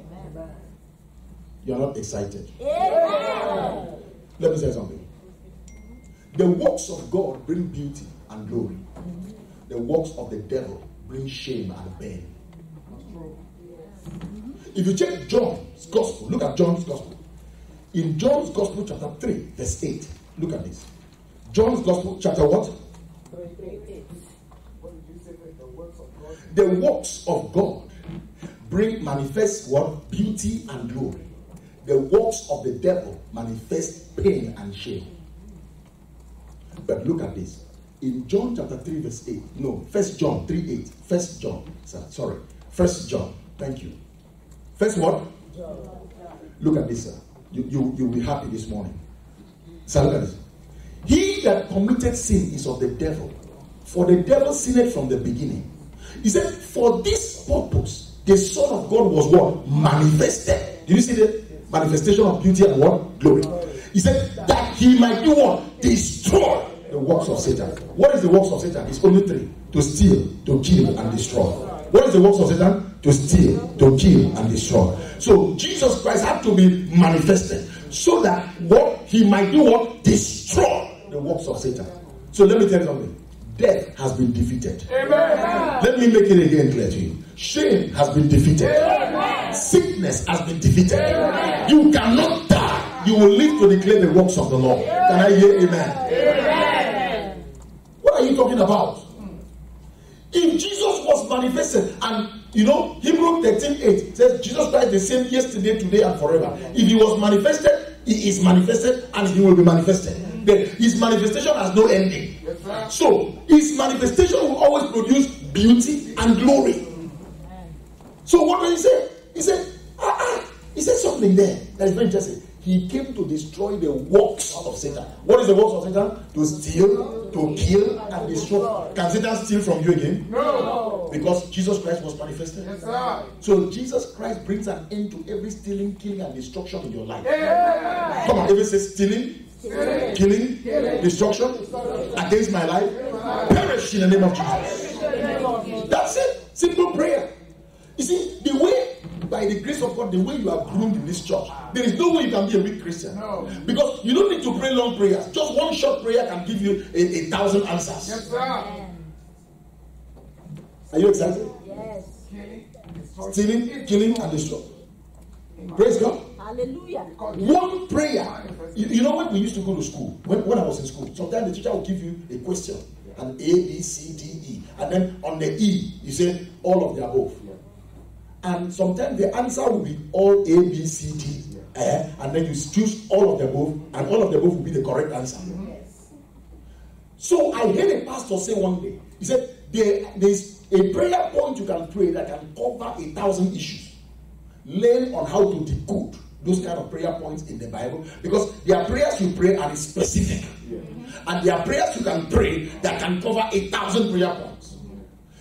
[SPEAKER 1] You are not excited. Amen. Let me say something. The works of God bring beauty and glory. The works of the devil bring shame and pain. If you check John's Gospel, look at John's Gospel. In John's Gospel, chapter 3, verse 8. Look at this. John's Gospel, chapter what? 3:8. The works of God manifest what? Beauty and glory. The works of the devil manifest pain and shame. But look at this. In John chapter 3 verse 8. No, 1 John 3:8. 1 John. Sorry. 1 John. Thank you. First what? John. Look at this, sir. You'll be happy this morning. Sir, look at this. He that committed sin is of the devil. For the devil sinned from the beginning. He said, for this purpose, the Son of God was what? Manifested. Did you see the manifestation of beauty and what? Glory. He said that he might do what? Destroy the works of Satan. What is the works of Satan? It's only three. To steal, to kill, and destroy. What is the works of Satan? To steal, to kill, and destroy. So Jesus Christ had to be manifested so that what he might do what? Destroy the works of Satan. So let me tell you something. Death has been defeated.
[SPEAKER 2] Amen.
[SPEAKER 1] Let me make it again clear to you. Shame has been defeated.
[SPEAKER 2] Amen.
[SPEAKER 1] Sickness has been defeated.
[SPEAKER 2] Amen.
[SPEAKER 1] You cannot die. You will live to declare the works of the Lord. Can I hear amen?
[SPEAKER 2] Amen.
[SPEAKER 1] What are you talking about? If Jesus was manifested, and Hebrew 13:8 says Jesus Christ the same yesterday, today, and forever. If he was manifested, he is manifested, and he will be manifested. His manifestation has no ending.
[SPEAKER 2] Yes,
[SPEAKER 1] so his manifestation will always produce beauty and glory. So what did he say? He said something there that is very interesting. He came to destroy the works of Satan. What is the works of Satan? To steal, to kill, and destroy. Can Satan steal from you again?
[SPEAKER 2] No.
[SPEAKER 1] Because Jesus Christ was manifested.
[SPEAKER 2] Yes, sir.
[SPEAKER 1] So Jesus Christ brings an end to every stealing, killing, and destruction in your life.
[SPEAKER 2] Amen.
[SPEAKER 1] Come on, everyone say stealing, killing, destruction against my life. Perish in the name of Jesus. That's it. Simple prayer. You see, the way, by the grace of God, the way you are groomed in this church, there is no way you can be a weak Christian.
[SPEAKER 2] No.
[SPEAKER 1] Because you don't need to pray long prayers. Just one short prayer can give you 1,000 answers.
[SPEAKER 2] Yes, sir.
[SPEAKER 1] Are you excited?
[SPEAKER 3] Yes.
[SPEAKER 1] Stealing, killing, and destroying. Praise God.
[SPEAKER 3] Hallelujah.
[SPEAKER 1] One prayer. You know when we used to go to school, when I was in school, sometimes the teacher will give you a question, an A, B, C, D, E. And then on the E, you say all of the above. And sometimes the answer will be all A, B, C, D. And then you choose all of the above, and all of the above will be the correct answer.
[SPEAKER 3] Yes.
[SPEAKER 1] So I heard a pastor say one day, he said, there's a prayer point you can pray that can cover 1,000 issues. Learn on how to decode those kind of prayer points in the Bible, because there are prayers you pray and it's specific. And there are prayers you can pray that can cover 1,000 prayer points.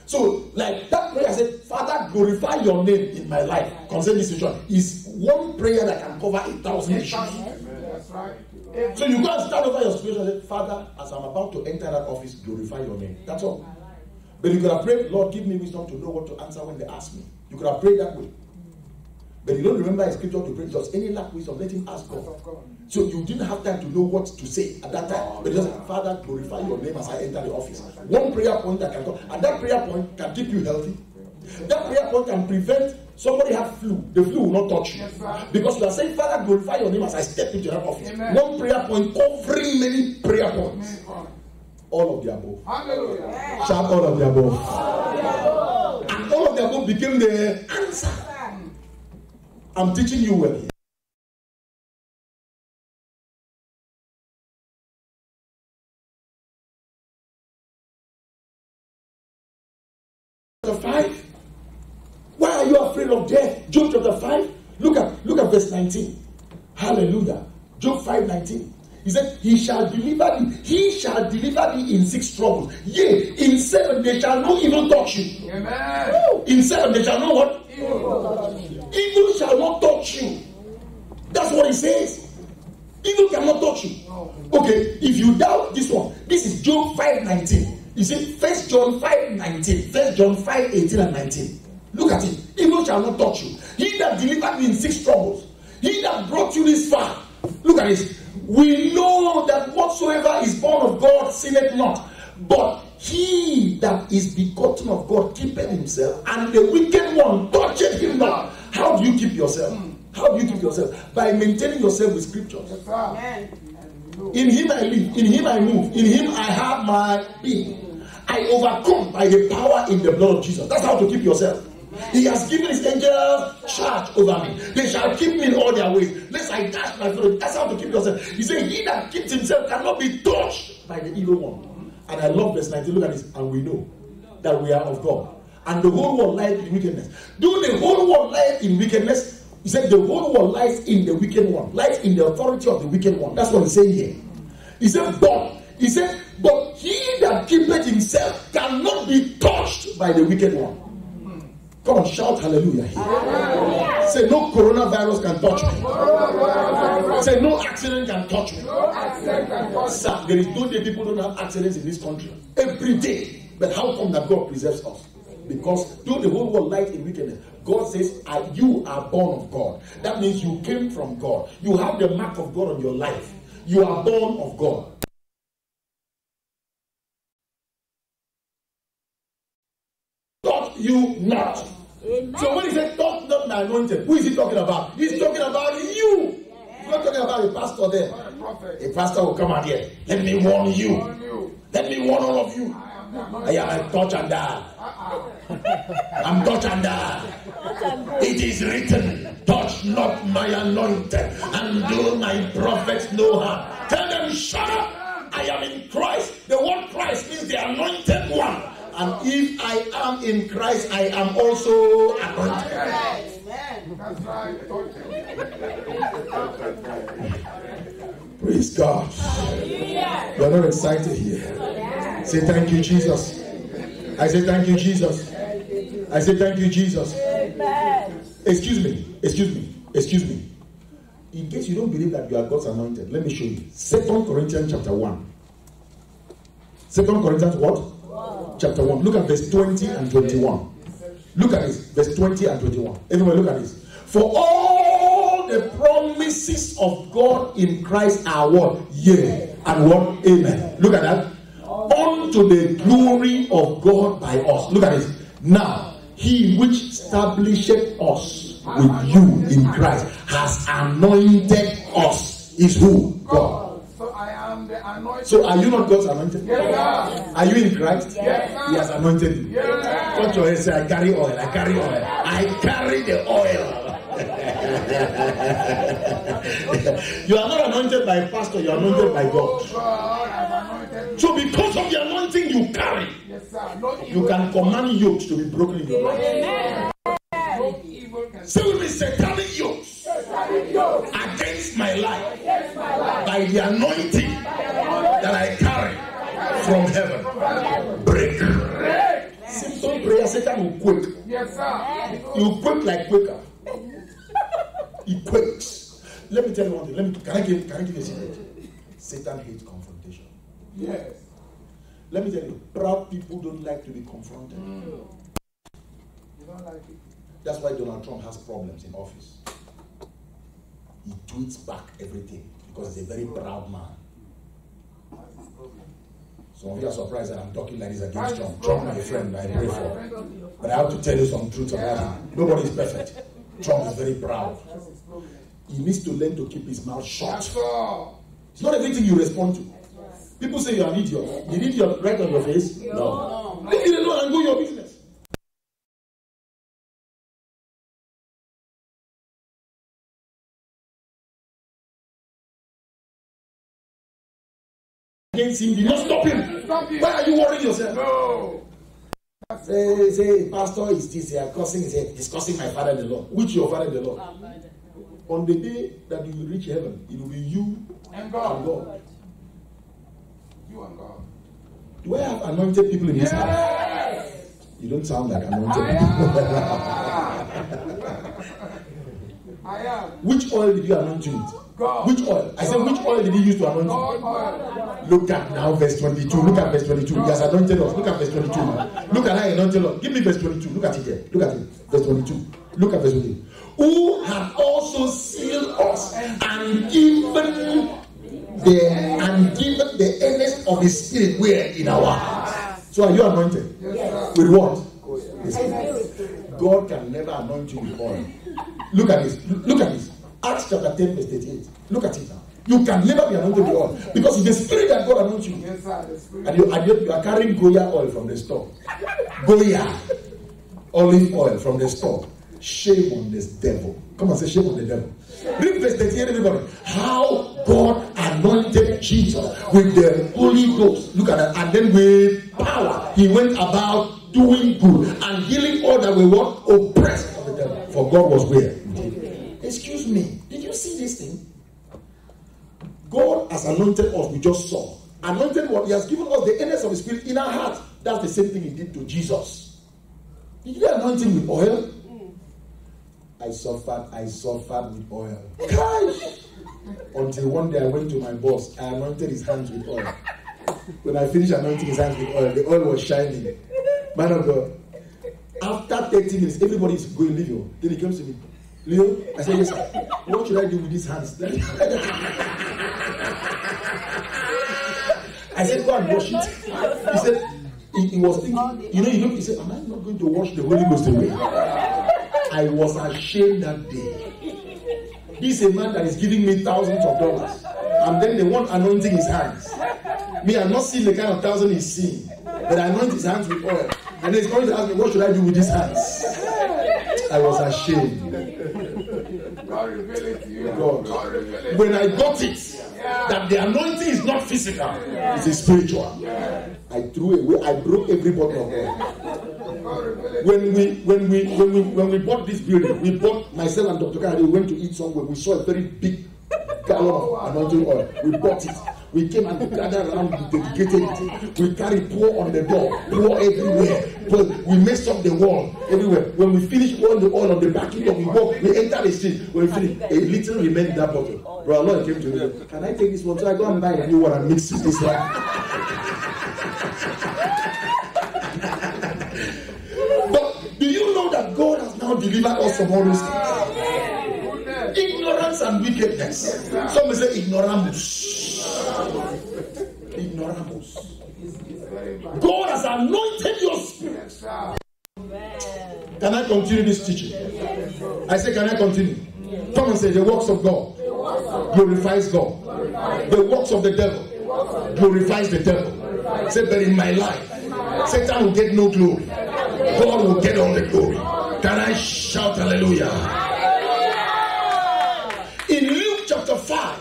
[SPEAKER 1] So, like that prayer said, Father, glorify your name in my life concerning this situation, is one prayer that can cover 1,000 issues.
[SPEAKER 2] That's right.
[SPEAKER 1] So you go and stand over your situation and say, Father, as I'm about to enter that office, glorify your name. That's all. But you could have prayed, Lord, give me wisdom to know what to answer when they ask me. You could have prayed that way. But you don't remember a scripture to pray, just any lack wisdom, let him ask God. So you didn't have time to know what to say at that time. But just say, Father, glorify your name as I enter the office. One prayer point that can come, and that prayer point can keep you healthy. That prayer point can prevent somebody have flu. The flu will not touch you. Because you are saying, Father, glorify your name as I step into that office.
[SPEAKER 2] Amen.
[SPEAKER 1] One prayer point covering many prayer points. All of the above.
[SPEAKER 2] Hallelujah.
[SPEAKER 1] Shout all of the above. And all of the above became the answer. I'm teaching you well here. Chapter 5. Why are you afraid of death? Job chapter 5. Look at verse 19. Hallelujah. Job 5:19. He said, He shall deliver thee. He shall deliver thee in 6 troubles. Yea, in 7 they shall not even touch you.
[SPEAKER 2] Amen.
[SPEAKER 1] In 7 they shall not what?
[SPEAKER 2] Evil.
[SPEAKER 1] Evil shall not touch you. That's what he says. Evil cannot touch you. Okay, if you doubt this one, this is Job 5:19. You see, 1 John 5:19, 1 John 5:18 and 19. Look at it. Evil shall not touch you. He that delivered you in 6 troubles, he that brought you this far. Look at it. We know that whatsoever is born of God sinneth not, but he that is begotten of God keepeth himself, and the wicked one toucheth him not. How do you keep yourself? How do you keep yourself? By maintaining yourself with scriptures.
[SPEAKER 2] Amen.
[SPEAKER 1] In him I live, in him I move, in him I have my being. I overcome by the power in the blood of Jesus. That's how to keep yourself. He has given his angels charge over me. They shall keep me in all their ways, lest I dash my foot. That's how to keep yourself. He said, he that keeps himself cannot be touched by the evil one. And I love verse 19. Look at this. And we know that we are of God. And the whole world lies in wickedness. Do the whole world lie in wickedness? He said the whole world lies in the wicked one. Lies in the authority of the wicked one. That's what he's saying here. He said, but he that keepeth himself cannot be touched by the wicked one. Come on, shout hallelujah here. Hallelujah. Say no coronavirus can touch me. Say no accident can touch me. Sir, there is no day people don't have accidents in this country. Every day. But how come that God preserves us? Because though the whole world lies in wickedness, God says, you are born of God. That means you came from God. You have the mark of God on your life. You are born of God. you not.
[SPEAKER 3] Amen.
[SPEAKER 1] So when he said, "Talk not my anointed," who is he talking about? He's talking about you. He's not talking about a pastor there. A pastor will come out here. Let me warn you. Let me warn all of you. I am touch and die. I'm touch and die. It is written, "Touch not my anointed, and do my prophets no harm." Tell them, shut up. I am in Christ. The word Christ means the anointed one. And if I am in Christ, I am also anointed.
[SPEAKER 2] That's right.
[SPEAKER 1] Praise God. You are not excited here. Say thank you, Jesus. I say thank you, Jesus. I say thank you, Jesus. Excuse me. In case you don't believe that you are God's anointed, let me show you. 2 Corinthians chapter 1. 2 Corinthians what? Chapter 1. Look at verse 20 and 21. Look at this. Verse 20 and 21. Everyone look at this. For all the promises of God in Christ are what? Yea. And what? Amen. Look at that. Unto the glory of God by us. Look at this. Now, he which established us with you in Christ has anointed us. Is who? God.
[SPEAKER 2] So I am the anointed.
[SPEAKER 1] So are you not God's anointed?
[SPEAKER 2] Yes.
[SPEAKER 1] Are you in Christ?
[SPEAKER 2] Yes.
[SPEAKER 1] He has anointed you.
[SPEAKER 2] Yes.
[SPEAKER 1] Touch your head, say, I carry oil. I carry oil. I carry the oil. You are not anointed by a pastor, you are anointed by God. So because of the anointing you carry, you can command yokes to be broken in your life. Say with me, satanic yokes against my life by the anointing that I carry from heaven. Break. Simple prayer, Satan will quake.
[SPEAKER 2] Yes, sir.
[SPEAKER 1] You quake like Quaker. He quakes. Let me tell you one thing. Can I give you a secret? Satan hates confrontation.
[SPEAKER 2] Yes.
[SPEAKER 1] Let me tell you, proud people don't like to be confronted.
[SPEAKER 2] You don't like it.
[SPEAKER 1] That's why Donald Trump has problems in office. He tweets back everything because he's a very proud man. Some of you are surprised that I'm talking like this against Trump. Trump, my friend, I pray for. But I have to tell you some truth about him. Nobody is perfect. Trump is very proud. He needs to learn to keep his mouth shut. It's not everything you respond to. People say you're an idiot. Did idiot right on your face? No. Leave it alone and do your business. Against him, did not stop him. Why are you worrying yourself?
[SPEAKER 2] No.
[SPEAKER 1] Say, pastor is this, he's cursing my father in the Lord. Which your father in the Lord? On the day that you will reach heaven, it will be you
[SPEAKER 2] And God.
[SPEAKER 1] You and God. Do I have anointed people in this house? You don't sound like anointed people.
[SPEAKER 2] I am.
[SPEAKER 1] Which oil did you anoint you with?
[SPEAKER 2] God.
[SPEAKER 1] Which oil? I said, which oil did he use to anoint you? Look at now verse 22. Look at verse 22. He has anointed us. Look at verse 22 now. Look at how he anointed us. Give me verse 22. Look at it here. Look at it. Verse 22. Look at verse 22. Who have also sealed us and given the earnest of his spirit where in our hearts. So are you anointed? Yes. With what? His spirit. God can never anoint you with oil. Look at this. Look at this. Acts chapter 10 verse 38. Look at it now. You can never be anointed with oil because it's the spirit that God anoints you.
[SPEAKER 2] Yes, sir, the spirit.
[SPEAKER 1] And you are carrying Goya oil from the store. Goya olive oil from the store. Shame on this devil. Come on, say shame on the devil. Read verse 38, everybody. How God anointed Jesus with the Holy Ghost. Look at that. And then with power, he went about doing good and healing all that were what? Oppressed of the devil. For God was where? Excuse me. Did you see this thing? God has anointed us. We just saw. Anointed what? He has given us the earnest of the Spirit in our heart. That's the same thing he did to Jesus. Did you anoint him with oil? I suffered with oil. Gosh! Until one day I went to my boss. I anointed his hands with oil. When I finished anointing his hands with oil, the oil was shining. Man of God. After 30 minutes, everybody is going to leave you. Then he comes to me. Leo, I said, yes, sir. What should I do with these hands? I said, go and wash it. He said, He was thinking, he said, am I not going to wash the Holy Ghost away? I was ashamed that day. He's a man that is giving me thousands of dollars. And then they want anointing his hands. Me, I'm not seeing the kind of thousand he's seeing. But I anoint his hands with oil. And he's going to ask me, what should I do with these hands? I was ashamed.
[SPEAKER 2] God revealed it to you.
[SPEAKER 1] God revealed it. When I got it, that the anointing is not physical, it's spiritual. I threw away, I broke every bottle of oil. When we bought this building, we bought, myself and Dr. Kari, we went to eat somewhere. We saw a very big gallon of anointing oil. We bought it. We came and we gathered around, we dedicated it. We carried pour on the door, pour everywhere. We messed up the wall everywhere. When we finished pouring the oil on the backing of the wall, we entered the street. When we finished, a little remained in that bottle. Bro, Lord came to me. Can I take this one? So I go and buy a new one and mix it this one. But do you know that God has now delivered us from all these things? Ignorance and wickedness. Some may say ignoramus. Ignoramus. God has anointed your spirit. Can I continue this teaching? I say, can I continue? Come and say, the works of God glorifies God. The works of the devil glorifies the devil. Say, but in my life, Satan will get no glory. God will get all the glory. Can I shout hallelujah? In Luke chapter 5,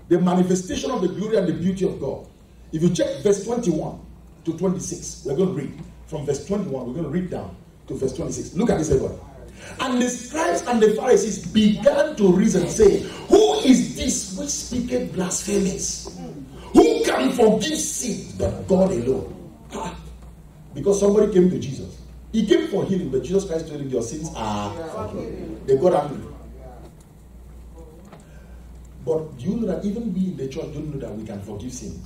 [SPEAKER 1] the manifestation of the glory and the beauty of God. If you check verse 21 to 26, we're going to read. From verse 21, we're going to read down to verse 26. Look at this, everyone. And the scribes and the Pharisees began to reason, saying, who is this which speaketh blasphemies? Who can forgive sin but God alone? Because somebody came to Jesus. He came for healing, but Jesus Christ told him, your sins are forgiven. They got angry. But do you know that even we in the church don't know that we can forgive sins?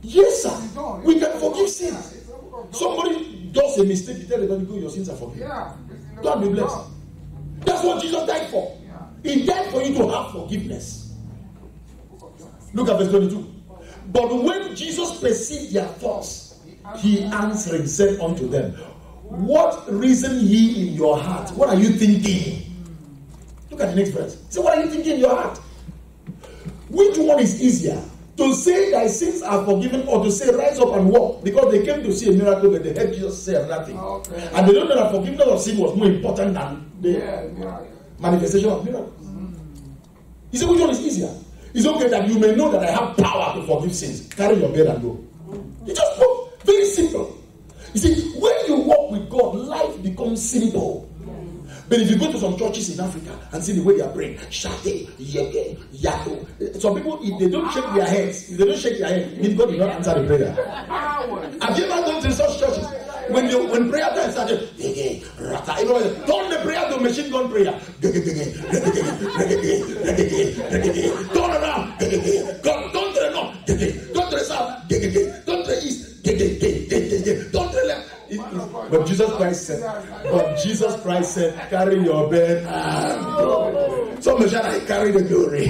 [SPEAKER 1] Yes, sir. We can forgive sins. Somebody does a mistake, you tell them, go, your sins are forgiven. God be blessed. That's what Jesus died for. He died for you to have forgiveness. Look at verse 22. But when Jesus perceived their thoughts, he answering said unto them, what reason ye in your heart? What are you thinking? Look at the next verse. So what are you thinking in your heart? Which one is easier? To say thy sins are forgiven, or to say rise up and walk? Because they came to see a miracle, but they heard Jesus say nothing. Okay. And they don't know that forgiveness of sin was more important than the manifestation of miracles. He said, which one is easier? It's okay that you may know that I have power to forgive sins. Carry your bed and go. He just spoke. Very simple. You see, when you walk with God, life becomes simple. But if you go to some churches in Africa and see the way they are praying, shate, yeke, yato. Some people, if they don't shake their heads, it means God will not answer the prayer. Have you ever gone to such churches? When prayer time started, turn the prayer to machine gun prayer. Turn around. Turn to the north. Turn to the south. Turn to the east. Turn to the left. But Jesus Christ said, carry your bed and go. So much I carry the glory.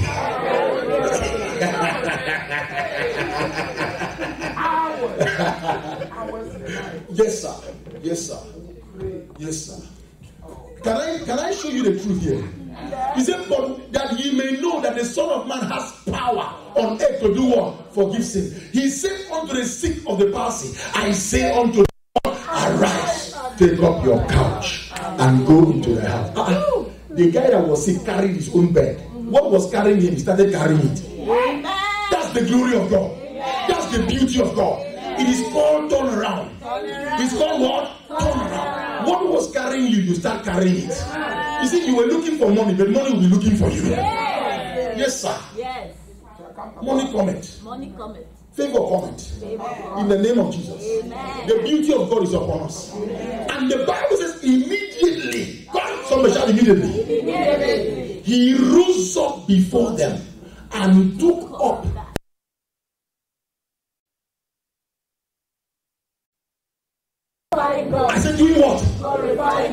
[SPEAKER 1] Yes, sir. Yes, sir. Yes, sir. Can I show you the truth here? He said, but that ye may know that the Son of Man has power on earth to do what? Forgive sin. He said unto the sick of the palsy, I say unto arise, take up your couch and go into the house. The guy that was sick carried his own bed. What was carrying him? He started carrying it. That's the glory of God. That's the beauty of God. It is called turn around. It's called what? Turn around. What was carrying you, you start carrying it. You see, you were looking for money, but money will be looking for you. Yes, sir. Yes. Money comment. Favor comment. In the name of Jesus. Amen. The beauty of God is upon us. Amen. And the Bible says immediately. God, somebody shout immediately. He rose up before them and took up. I said, doing what?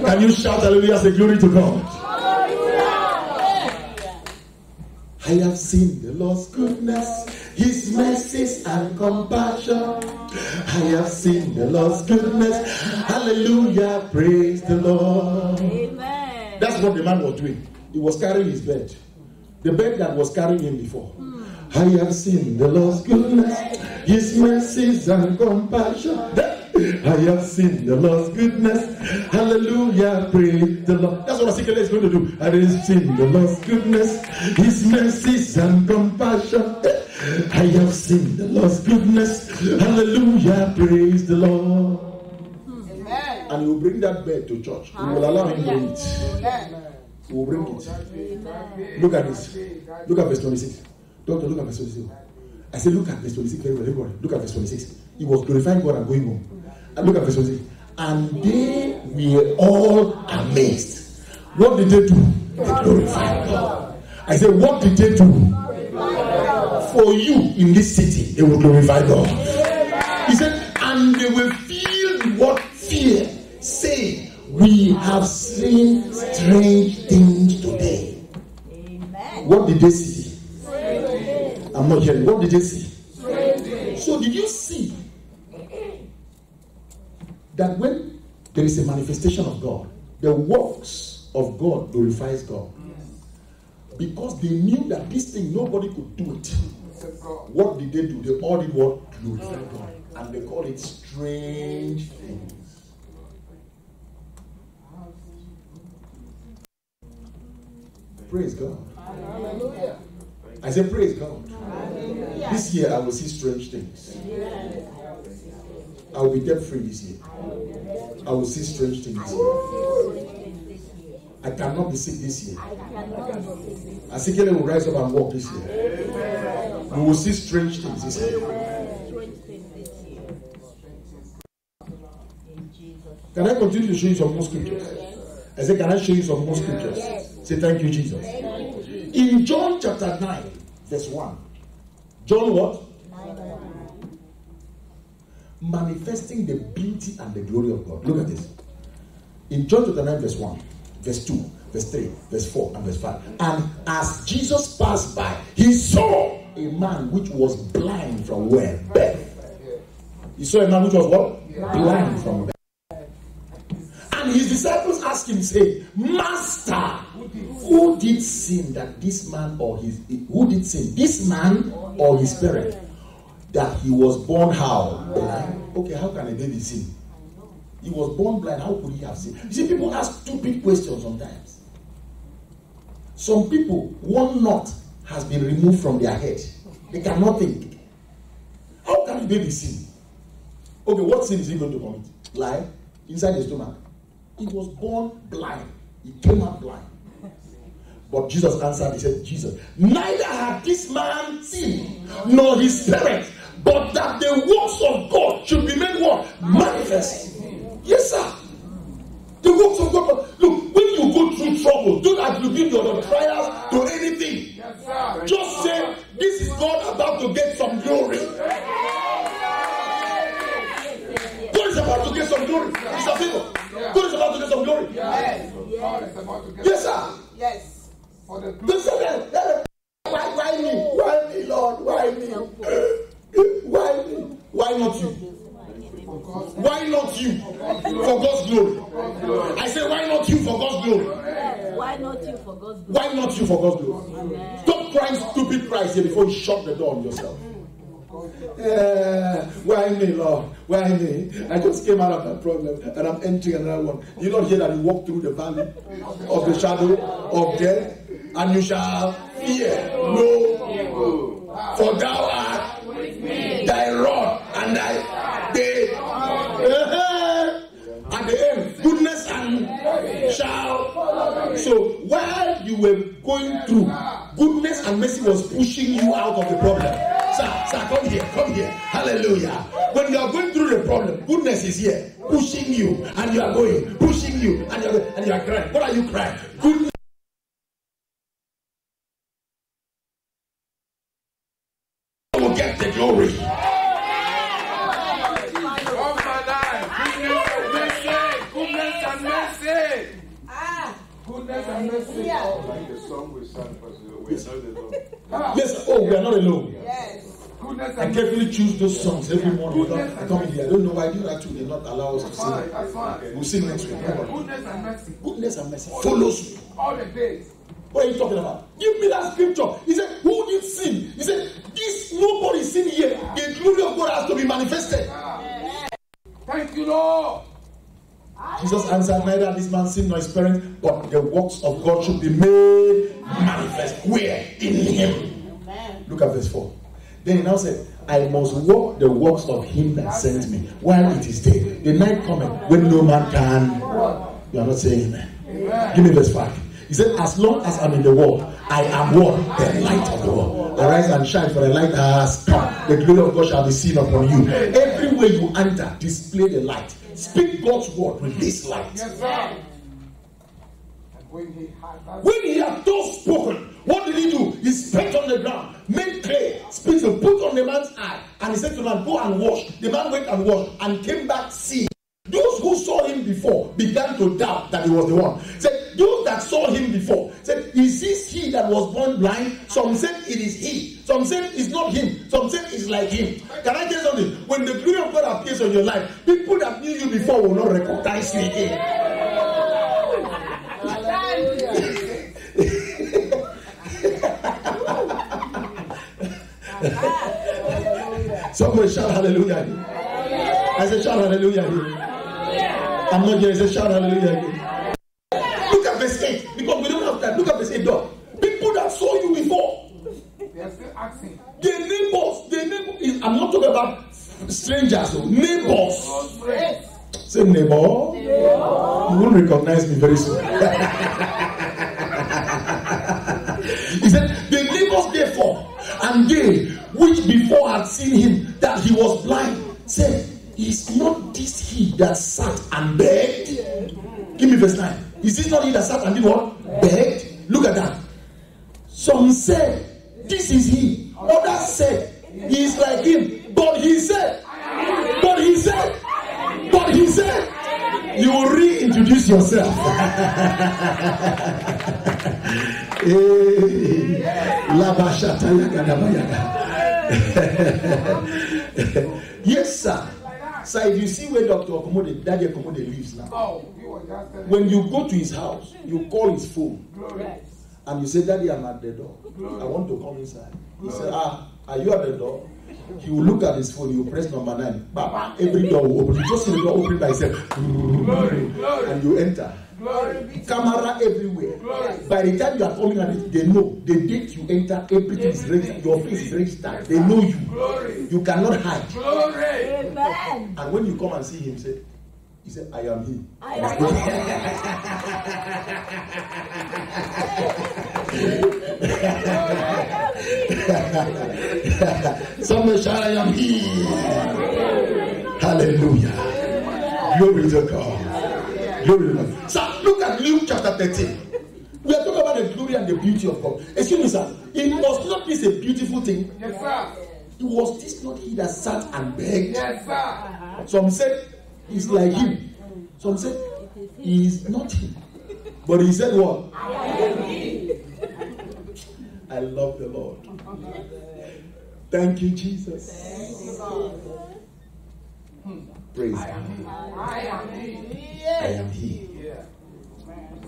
[SPEAKER 1] Can you shout hallelujah? Say glory to God. I have seen the Lord's goodness, His mercies and compassion. I have seen the Lord's goodness. Hallelujah, praise the Lord.
[SPEAKER 3] Amen.
[SPEAKER 1] That's what the man was doing. He was carrying his bed. The bed that was carrying him before. I have seen the Lord's goodness, His mercies and compassion. I have seen the Lord's goodness. Hallelujah, praise the Lord. That's what Ezekiel is going to do. I have seen the Lord's goodness, His mercies and compassion. I have seen the Lord's goodness. Hallelujah, praise the Lord.
[SPEAKER 4] Amen.
[SPEAKER 1] And he will bring that bed to church. We will allow him to eat. He will bring it. Look at this. Look at verse 26. Doctor, look at verse 26. I said, look at verse 26 very well. Everybody, look at verse 26. He was glorifying God and going home. And look at verse 26. And they were all amazed. What did they do? They glorified God. I said, what did they do? For you in this city, they will glorify God. He said, and they were filled with what? Fear, saying, we have seen strange things today.
[SPEAKER 3] Amen.
[SPEAKER 1] What did they see? I'm not hearing. What did they see? So did you see that when there is a manifestation of God, the works of God glorifies God? Because they knew that this thing, nobody could do it. What did they do? They all did what? Glorify God. And they call it strange things. Praise God.
[SPEAKER 4] Hallelujah.
[SPEAKER 1] I say praise God.
[SPEAKER 4] Hallelujah.
[SPEAKER 1] This year I will see strange things. I will be debt free this year. I will see strange things this year. I cannot be sick this year. Ezekiel will rise up and walk this year. We will see strange things this year. Can I continue to show you some more scriptures? I said, can I show you some more scriptures? Say thank you, Jesus. In John chapter 9, verse 1. John what? Manifesting the beauty and the glory of God. Look at this. In John chapter 9, verse 1, verse 2, verse 3, verse 4, and verse 5. And as Jesus passed by, he saw a man which was blind from where? Birth. He saw a man which was what? Blind from birth. And his disciples asked him, say, Master, who did sin that this man or his, who did sin? This man or his parent? That he was born how? Blind. Okay, how can a baby sin? He was born blind. How could he have sinned? You see, people ask stupid questions sometimes. Some people, one knot has been removed from their head. They cannot think. How can a baby sin? Okay, what sin is he going to commit? Lie inside his stomach. He was born blind. He came out blind. But Jesus answered, he said, Jesus, neither had this man sinned, nor his parents, but that the works of God should be made what? Manifest. Yes, sir. The works of God. Look, when you go through trouble, don't attribute your trials to anything.
[SPEAKER 2] Yes, sir.
[SPEAKER 1] Just say, this is God about to get some glory. God is about to get some glory. Mr. Favor, God is about to get some glory.
[SPEAKER 2] Yes. God is about to get
[SPEAKER 1] Yes, sir.
[SPEAKER 4] Yes.
[SPEAKER 2] for the
[SPEAKER 1] Don't say that. Why me? Why me, Lord? Why me? Why me? Why not you? Why not you? For God's glory. I say, why not you for God's glory?
[SPEAKER 3] Why not you for God's glory?
[SPEAKER 1] Why not you for God's glory?
[SPEAKER 3] Amen.
[SPEAKER 1] Stop crying stupid cries here before you shut the door on yourself. Why me, Lord? Why me? I just came out of that problem and I'm entering another one. You don't hear that you walk through the valley of the shadow of death and you shall fear no evil. For thou art with me, thy rod and thy day. At the end, goodness and shall. So while you were going through, goodness and mercy was pushing you out of the problem. Sir, come here. Hallelujah. When you are going through the problem, goodness is here, pushing you, and you are going, pushing you, and you are crying. What are you crying? Goodness will get the glory.
[SPEAKER 2] All my life, goodness and mercy.
[SPEAKER 4] Ah.
[SPEAKER 2] Goodness and mercy.
[SPEAKER 4] Yeah.
[SPEAKER 2] Like the song we sang, we're not alone.
[SPEAKER 1] Yes, oh, we are not alone.
[SPEAKER 4] Yes.
[SPEAKER 2] Goodness
[SPEAKER 1] I
[SPEAKER 2] and
[SPEAKER 1] carefully choose those songs every morning. I come in here. I don't know why do that too. They not allow us to sing.
[SPEAKER 2] That's fine.
[SPEAKER 1] We'll sing next week.
[SPEAKER 2] Goodness and mercy.
[SPEAKER 1] Goodness and mercy follows you.
[SPEAKER 2] All the days.
[SPEAKER 1] What are you talking about? Give me that scripture. He said, who did sin? He said, this nobody sin here. The glory of God has to be manifested.
[SPEAKER 2] Thank you, Lord.
[SPEAKER 1] Jesus answered, neither this man sin nor his parents, but the works of God should be made manifest. Where? In him.
[SPEAKER 4] Amen.
[SPEAKER 1] Look at verse 4. Then he now said, I must walk the works of him that sent me while it is day. The night cometh when no man can. You are not saying amen.
[SPEAKER 2] Amen.
[SPEAKER 1] Give me verse 5. He said, as long as I'm in the world, I am what? The light of the world. Arise and shine, for the light has come. The glory of God shall be seen upon you. Everywhere you enter, display the light. Speak God's word with this light.
[SPEAKER 2] Yes, sir. And when he
[SPEAKER 1] had thus spoken, what did he do? He spat on the ground, made clay, spit and put on the man's eye. And he said to the man, go and wash. The man went and washed and came back seeing. Those who saw him before began to doubt that he was the one. Said, those that saw him before said, is this he that was born blind? Some said it is he. Some said it's not him. Some said it's like him. Can I tell you something? When the glory of God appears on your life, people that knew you before will not recognize you again. Somebody shout hallelujah. I said shout hallelujah. I'm not here. I said shout hallelujah. Look at verse 8. Because we don't have time. Look at verse 8. People that saw you before,
[SPEAKER 2] they are still asking.
[SPEAKER 1] The neighbors. I'm not talking about strangers. Neighbors. Say neighbor. You won't recognize me very soon. He said, the neighbors therefore, and they which before had seen him that he was blind, said, is not this he that sat and begged? Give me verse 9. Is this not he that sat and did what? Begged? Look at that. Some said, this is he. Others said, he is like him. But he said, you will reintroduce yourself. Yes, sir. So if you see where Dr. Okomode, Daddy Okomode lives now, when you go to his house, you call his phone and you say, Daddy, I'm at the door. I want to come inside. He said, are you at the door? He will look at his phone, he will press number 9. Baba, every door will open. You just see the door open by itself. And you enter. Camera everywhere. By the time you are coming at it, they know the date you enter, everything is registered. Your face is registered. They know you. You cannot hide.
[SPEAKER 3] Amen.
[SPEAKER 1] And when you come and see him, he said, I am he. Somebody shout, I am he. Hallelujah. Glory to God. Glory to God. So look at Luke chapter 13. We are talking about the glory and the beauty of God. Excuse me, sir. It was not this a beautiful thing?
[SPEAKER 2] Yes, sir.
[SPEAKER 1] It was this not he that sat and begged?
[SPEAKER 2] Yes, sir.
[SPEAKER 1] Some said he's like him. Some said he is not him. But he said what? I love the Lord. Thank you, Jesus. Praise God.
[SPEAKER 2] I am he.
[SPEAKER 1] I am he.
[SPEAKER 2] Yeah.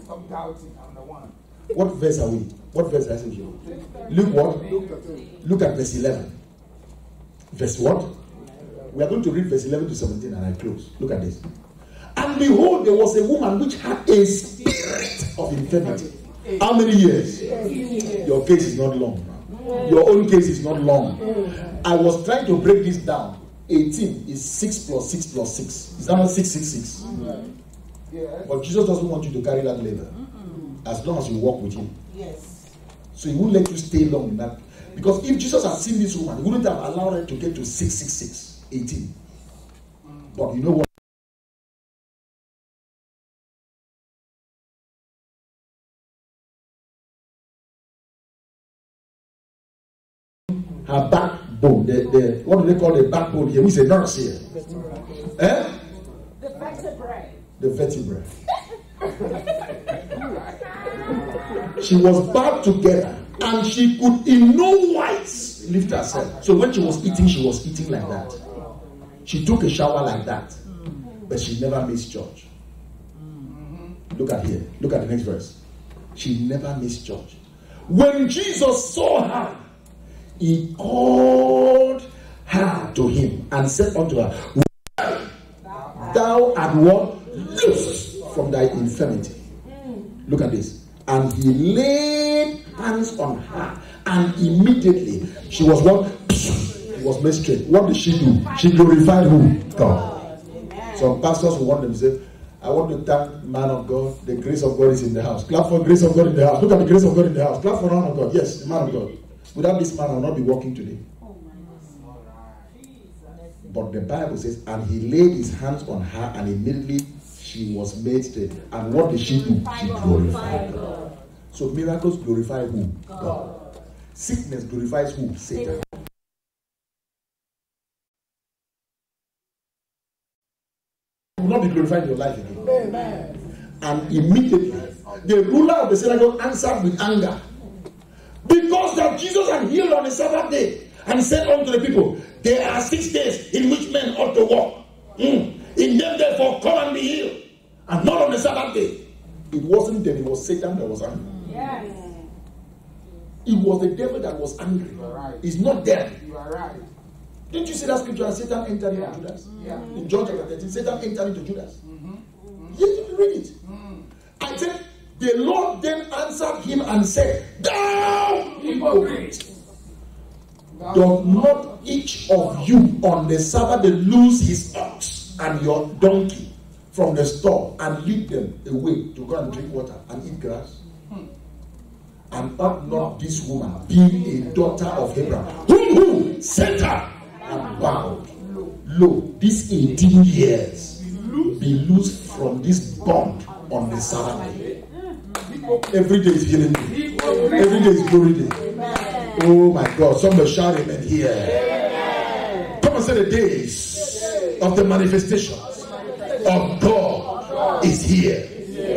[SPEAKER 2] Stop doubting. I'm the one.
[SPEAKER 1] What verse are we? What verse is it? Luke what? Look at verse 11. Verse what? We are going to read verse 11 to 17 and I close. Look at this. And behold, there was a woman which had a spirit of infirmity. How many years? Your case is not long now. Your own case is not long. I was trying to break this down. 18 is 6 plus 6 plus 6. Is that not 666?
[SPEAKER 2] Yes.
[SPEAKER 1] But Jesus doesn't want you to carry that labor. As long as you walk with him.
[SPEAKER 4] Yes.
[SPEAKER 1] So he won't let you stay long in that. Because if Jesus had seen this woman, he wouldn't have allowed her to get to 666, 18. But you know what? Her backbone, what do they call the backbone here? We say nurse here. Eh?
[SPEAKER 4] The vertebrae.
[SPEAKER 1] The vertebrae. She was bound together, and she could in no wise lift herself. So when she was eating like that. She took a shower like that, but she never missed church. Look at here. Look at the next verse. She never missed church. When Jesus saw her, he called her to him and said unto her, thou art what? Loose from thy infirmity. Look at this. And he laid hands on her, and immediately she was what? She was made straight. What did she do? She glorified who? God. Some pastors will want them to say, I want to thank man of God. The grace of God is in the house. Clap for the grace of God in the house. Look at the grace of God in the house. Clap for the man of God. Yes, the man of God. Without this man, I will not be walking today. But the Bible says, and he laid his hands on her, and immediately she was made straight. And what did she do? She glorified God. So miracles glorify who? God. Sickness glorifies who? Satan. Will not be glorified in your life again. Amen. And immediately the ruler of the synagogue answered with anger, because that Jesus had healed on the Sabbath day, and said unto the people, there are 6 days in which men ought to walk. In them therefore come and be healed, and not on the Sabbath day. It wasn't them, it was Satan that was angry.
[SPEAKER 4] Yes.
[SPEAKER 1] It was the devil that was angry.
[SPEAKER 2] You are right.
[SPEAKER 1] It's not them.
[SPEAKER 2] You are right.
[SPEAKER 1] Didn't you see that scripture? And Satan entered into Judas.
[SPEAKER 2] Yeah.
[SPEAKER 1] In John chapter 13, Satan entered into Judas. Yes, you read it. I said, the Lord then answered him and said, thou hypocrite, doth not each of you on the Sabbath lose his ox and your donkey from the stall and lead them away to go and drink water and eat grass? And ought not this woman, being a daughter of Abraham, who sent her and bowed, lo, these 18 years be loosed from this bond on the Sabbath day? Every day is healing day. Every day is glory day. Oh my God, somebody shout amen here. Come and say the days of the manifestations of God is here.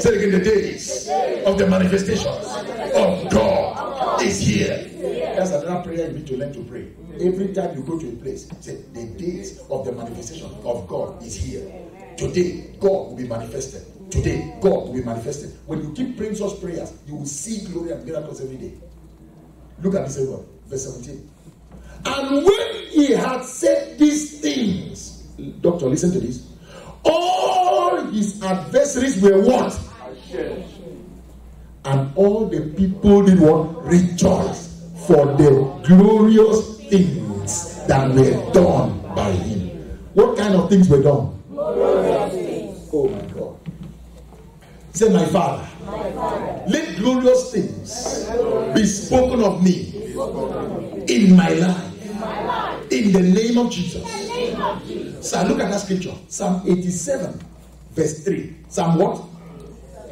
[SPEAKER 1] Say it again, the days of the manifestations of God is here. That's another prayer you need to learn to pray. Every time you go to a place, say, the days of the manifestation of God is here. Today, God will be manifested. Today, God will be manifested. When you keep praying such prayers, you will see glory and miracles every day. Look at this one, verse 17. And when he had said these things, doctor, listen to this. All his adversaries were what? And all the people did what? Rejoice for the glorious things that were done by him. What kind of things were done? Glorious things. Oh my God. Say, my Father, let glorious things be spoken of me in my life. In the name of Jesus. So look at that scripture. Psalm 87, verse 3. Psalm what?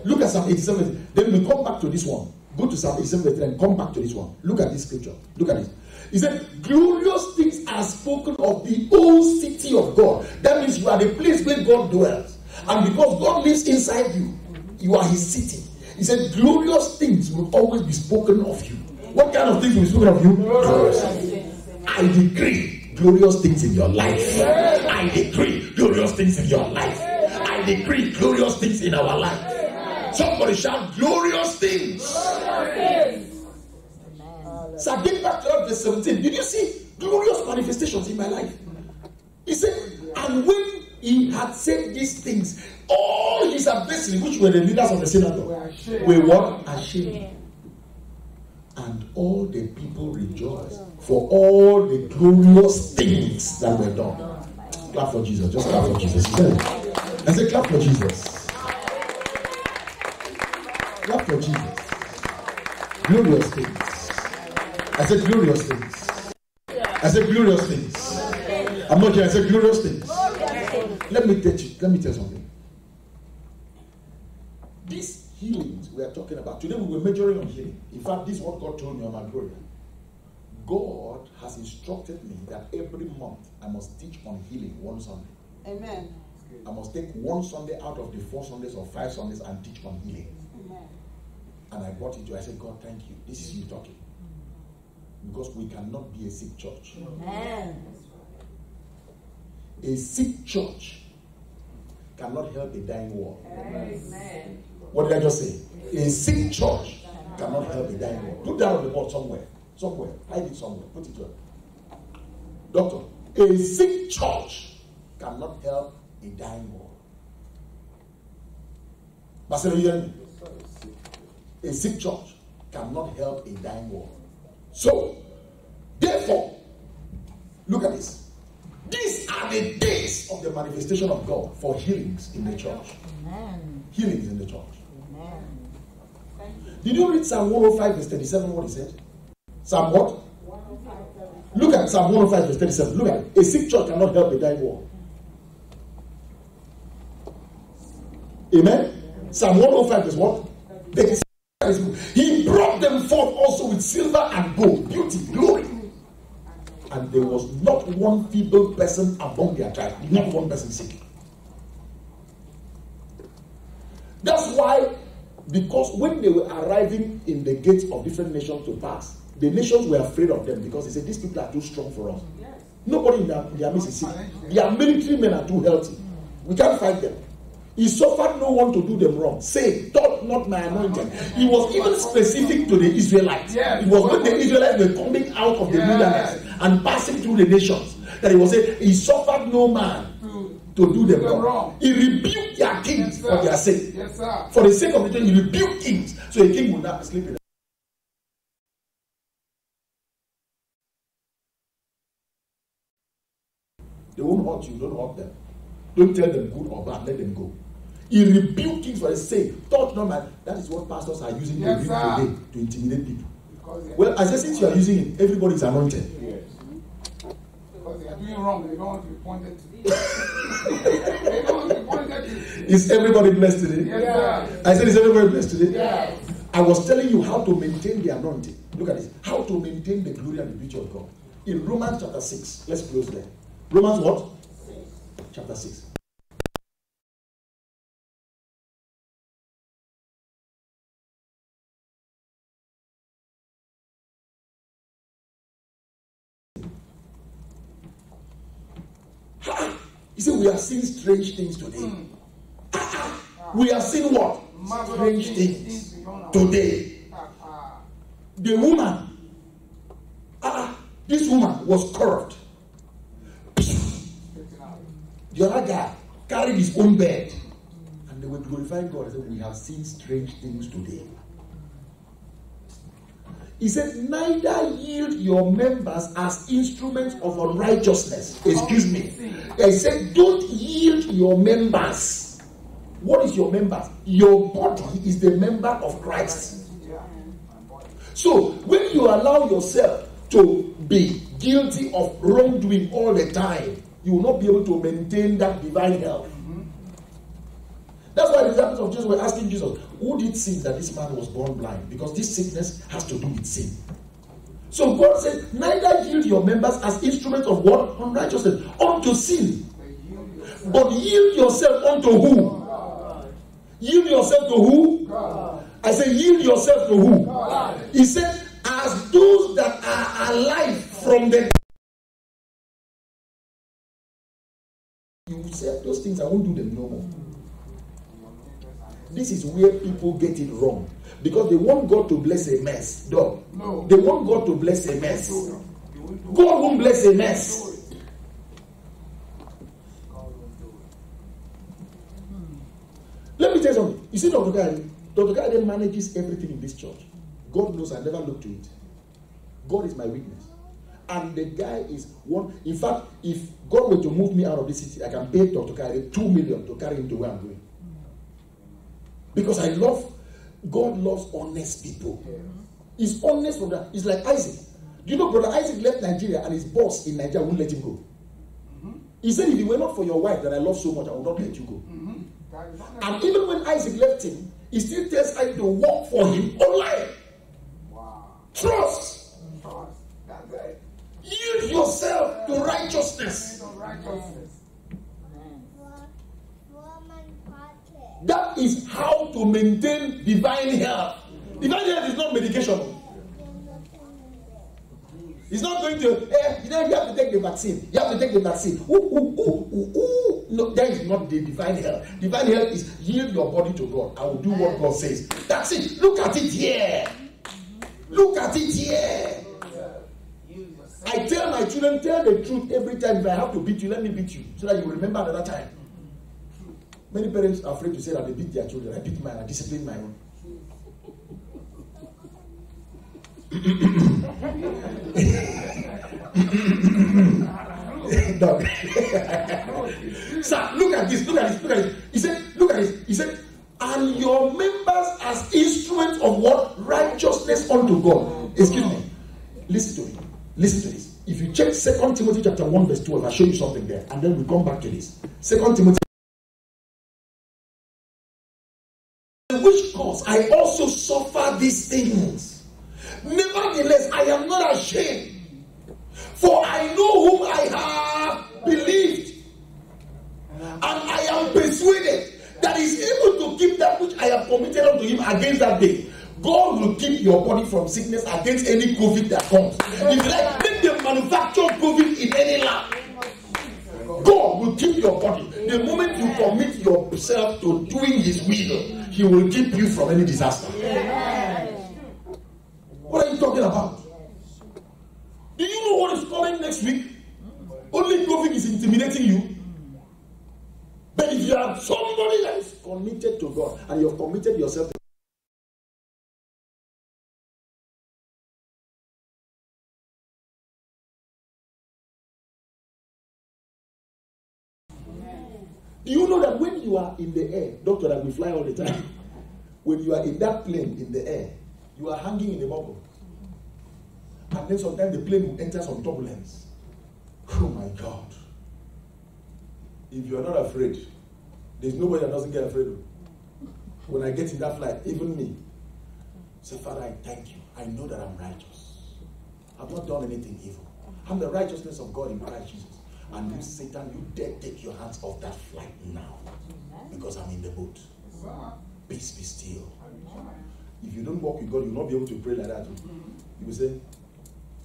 [SPEAKER 1] Look at Psalm 87. Then we come back to this one. Go to Psalm 87, verse 3 and come back to this one. Look at this scripture. Look at it. He said, glorious things are spoken of the old city of God. That means you are the place where God dwells. And because God lives inside you, you are his city. He said, glorious things will always be spoken of you. What kind of things will be spoken of you? Glorious things. I decree glorious things in your life. I decree glorious things in your life. I decree glorious things in our life. Somebody shout glorious things. So get back to verse 17. Did you see glorious manifestations in my life? He said, and when he had said these things, all his adversaries, which were the leaders of the synagogue, were what? Ashamed. And all the people rejoiced for all the glorious things that were done. Clap for Jesus. Just clap for Jesus. I said, clap for Jesus. Clap for Jesus. Glorious things. I said, glorious things. I said, glorious things. I'm not here. I said, glorious things. Let me tell you something. These healings we are talking about, today we were majoring on healing. In fact, this is what God told me on my glory. God has instructed me that every month I must teach on healing one Sunday.
[SPEAKER 4] Amen.
[SPEAKER 1] I must take one Sunday out of the 4 Sundays or 5 Sundays and teach on healing.
[SPEAKER 4] Amen.
[SPEAKER 1] And I brought it to you. I said, God, thank you. This is you talking. Because we cannot be a sick church.
[SPEAKER 3] Amen.
[SPEAKER 1] A sick church cannot help a dying world.
[SPEAKER 4] Amen.
[SPEAKER 1] What did I just say? A sick church cannot help a dying world. Put that on the board somewhere. Somewhere. Hide it somewhere. Put it there. Doctor, a sick church cannot help a dying world. Marcelo, you hear me? A sick church cannot help a dying world. So, therefore, look at this. These are the days of the manifestation of God for healings in the church.
[SPEAKER 3] Amen.
[SPEAKER 1] Healings in the church.
[SPEAKER 3] Amen.
[SPEAKER 1] Did you read Psalm 105 verse 37 what he said? Psalm what? Look at Psalm 105 verse 37. Look at it. A sick church cannot help a dying world. Amen? Psalm 105 is what? 37. He brought them forth also with silver and gold, beauty, glory. And there was not one feeble person among their tribe, not one person sick. That's why, because when they were arriving in the gates of different nations to pass, the nations were afraid of them because they said, these people are too strong for us. Nobody in their midst is sick. Their military men are too healthy. We can't fight them. He suffered no one to do them wrong. Say, touch not my anointed. He was even specific to the Israelites. It was when the Israelites were coming out of the wilderness and passing through the nations that he was saying, he suffered no man to do them wrong. He rebuked their kings for their sake. For the sake of the king, he rebuked kings. So a king will not sleep in. They won't hurt you, don't hurt them. Don't tell them good or bad, let them go. He rebuked kings for the sake. Touch not man. That is what pastors are using to rebuke today to intimidate people. Well, I said, since you are using it, everybody is anointed.
[SPEAKER 2] Yes. Because they are doing wrong, they don't want to be pointed to. They don't want to be pointed to.
[SPEAKER 1] Is everybody blessed today?
[SPEAKER 2] Yes, sir.
[SPEAKER 1] I said, is everybody blessed today?
[SPEAKER 2] Yes.
[SPEAKER 1] I was telling you how to maintain the anointing. Look at this. How to maintain the glory and the beauty of God. In Romans chapter 6. Let's close there. Romans what? 6. Chapter 6. He said, we have seen strange things today. We have seen what? Strange things today. The woman, this woman was curved. The other guy carried his own bed. And they were glorifying God. He said, we have seen strange things today. He said, neither yield your members as instruments of unrighteousness. Excuse me. He said, don't yield your members. What is your members? Your body is the member of Christ. So, when you allow yourself to be guilty of wrongdoing all the time, you will not be able to maintain that divine health. That's why the disciples of Jesus were asking Jesus, who did sin that this man was born blind? Because this sickness has to do with sin. So God said, neither yield your members as instruments of what? Unrighteousness, unto sin. But yield yourself unto who?
[SPEAKER 2] God.
[SPEAKER 1] Yield yourself to who?
[SPEAKER 2] God.
[SPEAKER 1] I say, yield yourself to who?
[SPEAKER 2] God.
[SPEAKER 1] He said, as those that are alive from the... You said those things, I won't do them no more. This is where people get it wrong. Because they want God to bless a mess. No. They want God to bless a mess. God won't bless a mess. Let me tell you something. You see Dr. Kade manages everything in this church. God knows I never look to it. God is my witness. And the guy is one. In fact, if God were to move me out of this city, I can pay Dr. Kade $2 million to carry him to where I'm going. Because I love, God loves honest people. He's honest from that. It's like Isaac. Do you know, Brother Isaac left Nigeria and his boss in Nigeria wouldn't let him go. He said, if it were not for your wife that I love so much, I would not let you go. And even when Isaac left him, he still tells Isaac to work for him online.
[SPEAKER 2] Wow.
[SPEAKER 1] Trust.
[SPEAKER 2] That's it.
[SPEAKER 1] Yield yourself to righteousness.
[SPEAKER 2] Righteousness.
[SPEAKER 1] That is how to maintain divine health. Divine health is not medication. It's not going to, you have to take the vaccine. You have to take the vaccine. No, that is not the divine health. Divine health is yield your body to God. I will do what God says. That's it. Look at it here. Look at it here. I tell my children, tell the truth every time. If I have to beat you, let me beat you. So that you will remember another time. Many parents are afraid to say that they beat their children. I beat mine, I discipline my own. Dog. Sir, look at this, look at this, look at this. He said, look at this. He said, and your members as instruments of what? Righteousness unto God. Excuse me. Listen to me. Listen to this. If you check 2 Timothy chapter 1 verse 12, I'll show you something there. And then we come back to this. 2 Timothy. Which cause I also suffer these things. Nevertheless, I am not ashamed. For I know whom I have believed. And I am persuaded that he is able to keep that which I have committed unto him against that day. God will keep your body from sickness against any COVID that comes. If you like, let them manufacture COVID in any lab. God will keep your body. The moment you commit yourself to doing his will, he will keep you from any disaster. What are you talking about? Do you know what is coming next week? Only COVID is intimidating you. But if you are somebody that is committed to God and you have committed yourself to do you know that when you are in the air, doctor, that we fly all the time, when you are in that plane in the air, you are hanging in a bubble. And then sometimes the plane will enter some turbulence. Oh my God. If you are not afraid, there's nobody that doesn't get afraid of. When I get in that flight, even me, say, Father, I thank you. I know that I'm righteous. I've not done anything evil. I'm the righteousness of God in Christ Jesus. And you, Satan, you dare take your hands off that flight now. Because I'm in the boat. Peace be still. If you don't walk with God, you'll not be able to pray like that. You will say,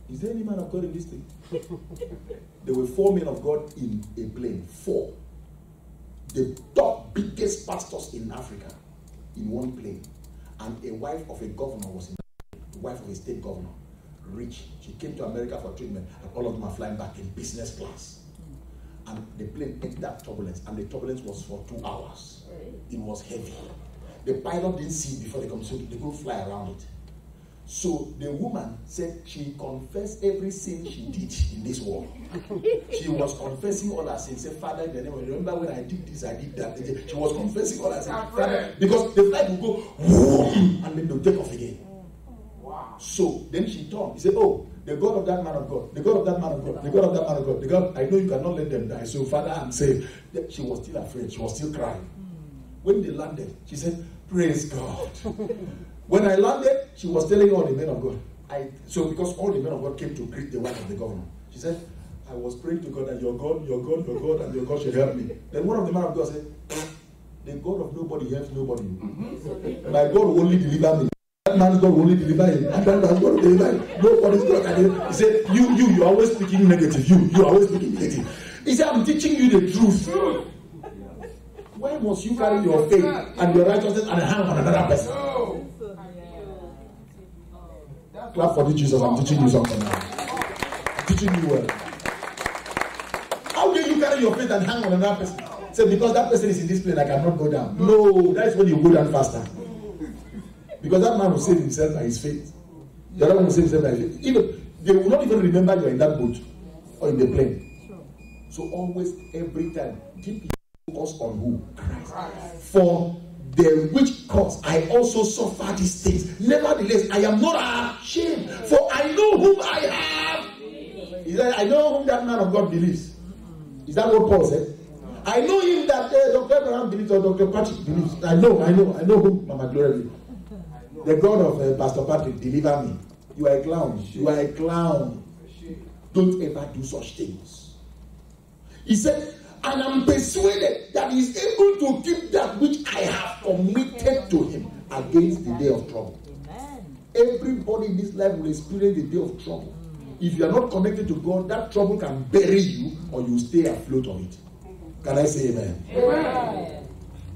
[SPEAKER 1] is there any man of God in this thing? There were 4 men of God in a plane. 4. The top biggest pastors in Africa in one plane. And a wife of a governor was in the wife of a state governor. Rich. She came to America for treatment. And all of them are flying back in business class. And the plane entered that turbulence. And the turbulence was for 2 hours. It was heavy. The pilot didn't see it before they come, so they could fly around it. So the woman said she confessed every sin she did in this world. She was confessing all her sins. Said, Father, in the name of, remember when I did this, I did that. She was confessing all her sins. Father, because the flight will go, whoom, and then they'll take off again. Wow. So then she turned. He said, oh, the God of that man of God, the God of that man of God, the God of that man of God, the God, I know you cannot let them die. So Father, I'm saying that she was still afraid. She was still crying. When they landed, she said, praise God. When I landed, she was telling all the men of God. So because all the men of God came to greet the wife of the governor, she said, I was praying to God that your God, and your God should help me. Then one of the men of God said, the God of nobody helps nobody. My God will only deliver me. That man's God will only deliver him. And that man's God will deliver him. Nobody's God can deliver. He said, you're always speaking negative. You're always speaking negative. He said, I'm teaching you the truth. Why must you carry your faith and your righteousness and hang on another person? Clap for this, Jesus. I'm teaching you something now. I'm teaching you well. How can you carry your faith and hang on another person? Say, because that person is in this plane, I cannot go down. No, that is when you go down faster. Because that man will save himself by his faith. The other one will save himself by his faith. Even, they will not even remember you are in that boat or in the plane. So always, every time, keep focus on who? Christ. For the which cause I also suffer these things. Nevertheless, I am not ashamed, for I know whom I have. He said, I know whom that man of God believes. Is that what Paul said? I know him that Dr. Abraham believes or Dr. Patrick believes. I know whom Mama Gloria believes. The God of Pastor Patrick, deliver me. You are a clown. You are a clown. Don't ever do such things. He said, and I'm persuaded that he is able to keep that which I have committed to him against the day of trouble. everybody in this life will experience a day of trouble. If you are not connected to God, that trouble can bury you or you stay afloat of it. Can I say amen?
[SPEAKER 4] Amen.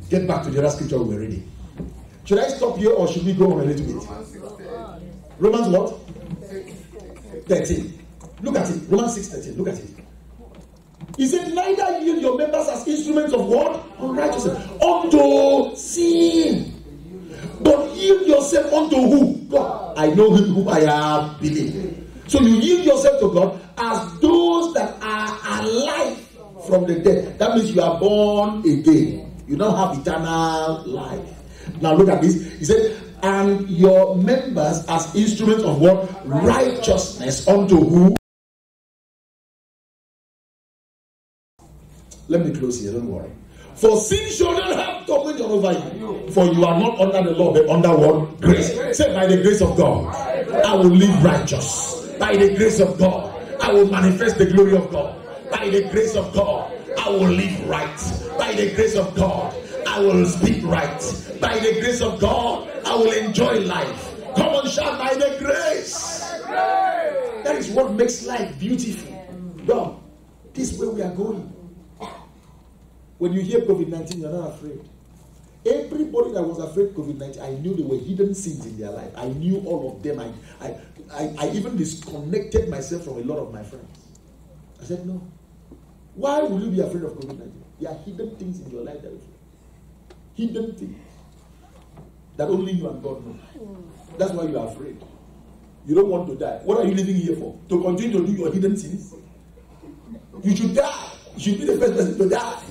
[SPEAKER 1] Get back to the other scripture we were reading. Should I stop here or should we go on a little bit? Romans what? 13. Look at it. Romans 6:13. Look at it. He said, neither yield your members as instruments of what? Unrighteousness. Unto sin. But yield yourself unto who? God. I know him whom I have believed. So you yield yourself to God as those that are alive from the dead. That means you are born again. You now have eternal life. Now look at this. He said, and your members as instruments of what? Righteousness unto who? Let me close here, don't worry. For sin shall not have dominion over you. For you are not under the law, but under what? Grace. Say, by the grace of God, I will live righteous. By the grace of God, I will manifest the glory of God. By the grace of God, I will live right. By the grace of God, I will speak right. By the grace of God, I will enjoy life. Come on, shout, by the grace. That is what makes life beautiful. God, this way we are going. When you hear COVID-19, you're not afraid. Everybody that was afraid of COVID-19, I knew there were hidden sins in their life. I knew all of them. I even disconnected myself from a lot of my friends. I said, no. Why will you be afraid of COVID-19? There are hidden things in your life that are hidden things that only you and God know. That's why you are afraid. You don't want to die. What are you living here for? To continue to do your hidden sins? You should die. You should be the first person to die.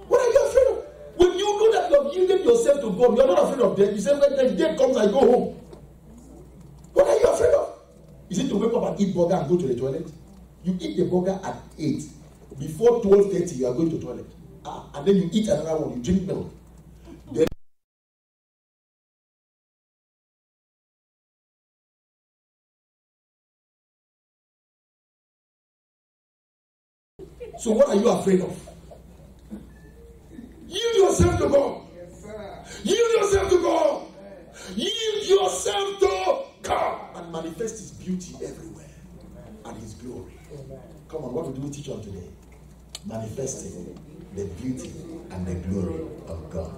[SPEAKER 1] What are you afraid of? When you know that you have yielded yourself to God, you are not afraid of death. You say, when the death comes, I go home. What are you afraid of? Is it to wake up and eat burger and go to the toilet? You eat the burger at 8. Before 12:30, you are going to the toilet. And then you eat another one. You drink milk. Then so what are you afraid of? Yield yourself to God.
[SPEAKER 2] Yes, sir.
[SPEAKER 1] Yield yourself to God. Yield yourself to God. And manifest His beauty everywhere. And His glory. Come on, what do we teach on today? Manifesting the beauty and the glory of God.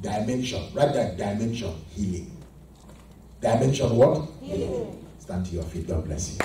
[SPEAKER 1] Dimension. Write that dimension. Healing. Dimension what? Healing. Stand to your feet. God bless you.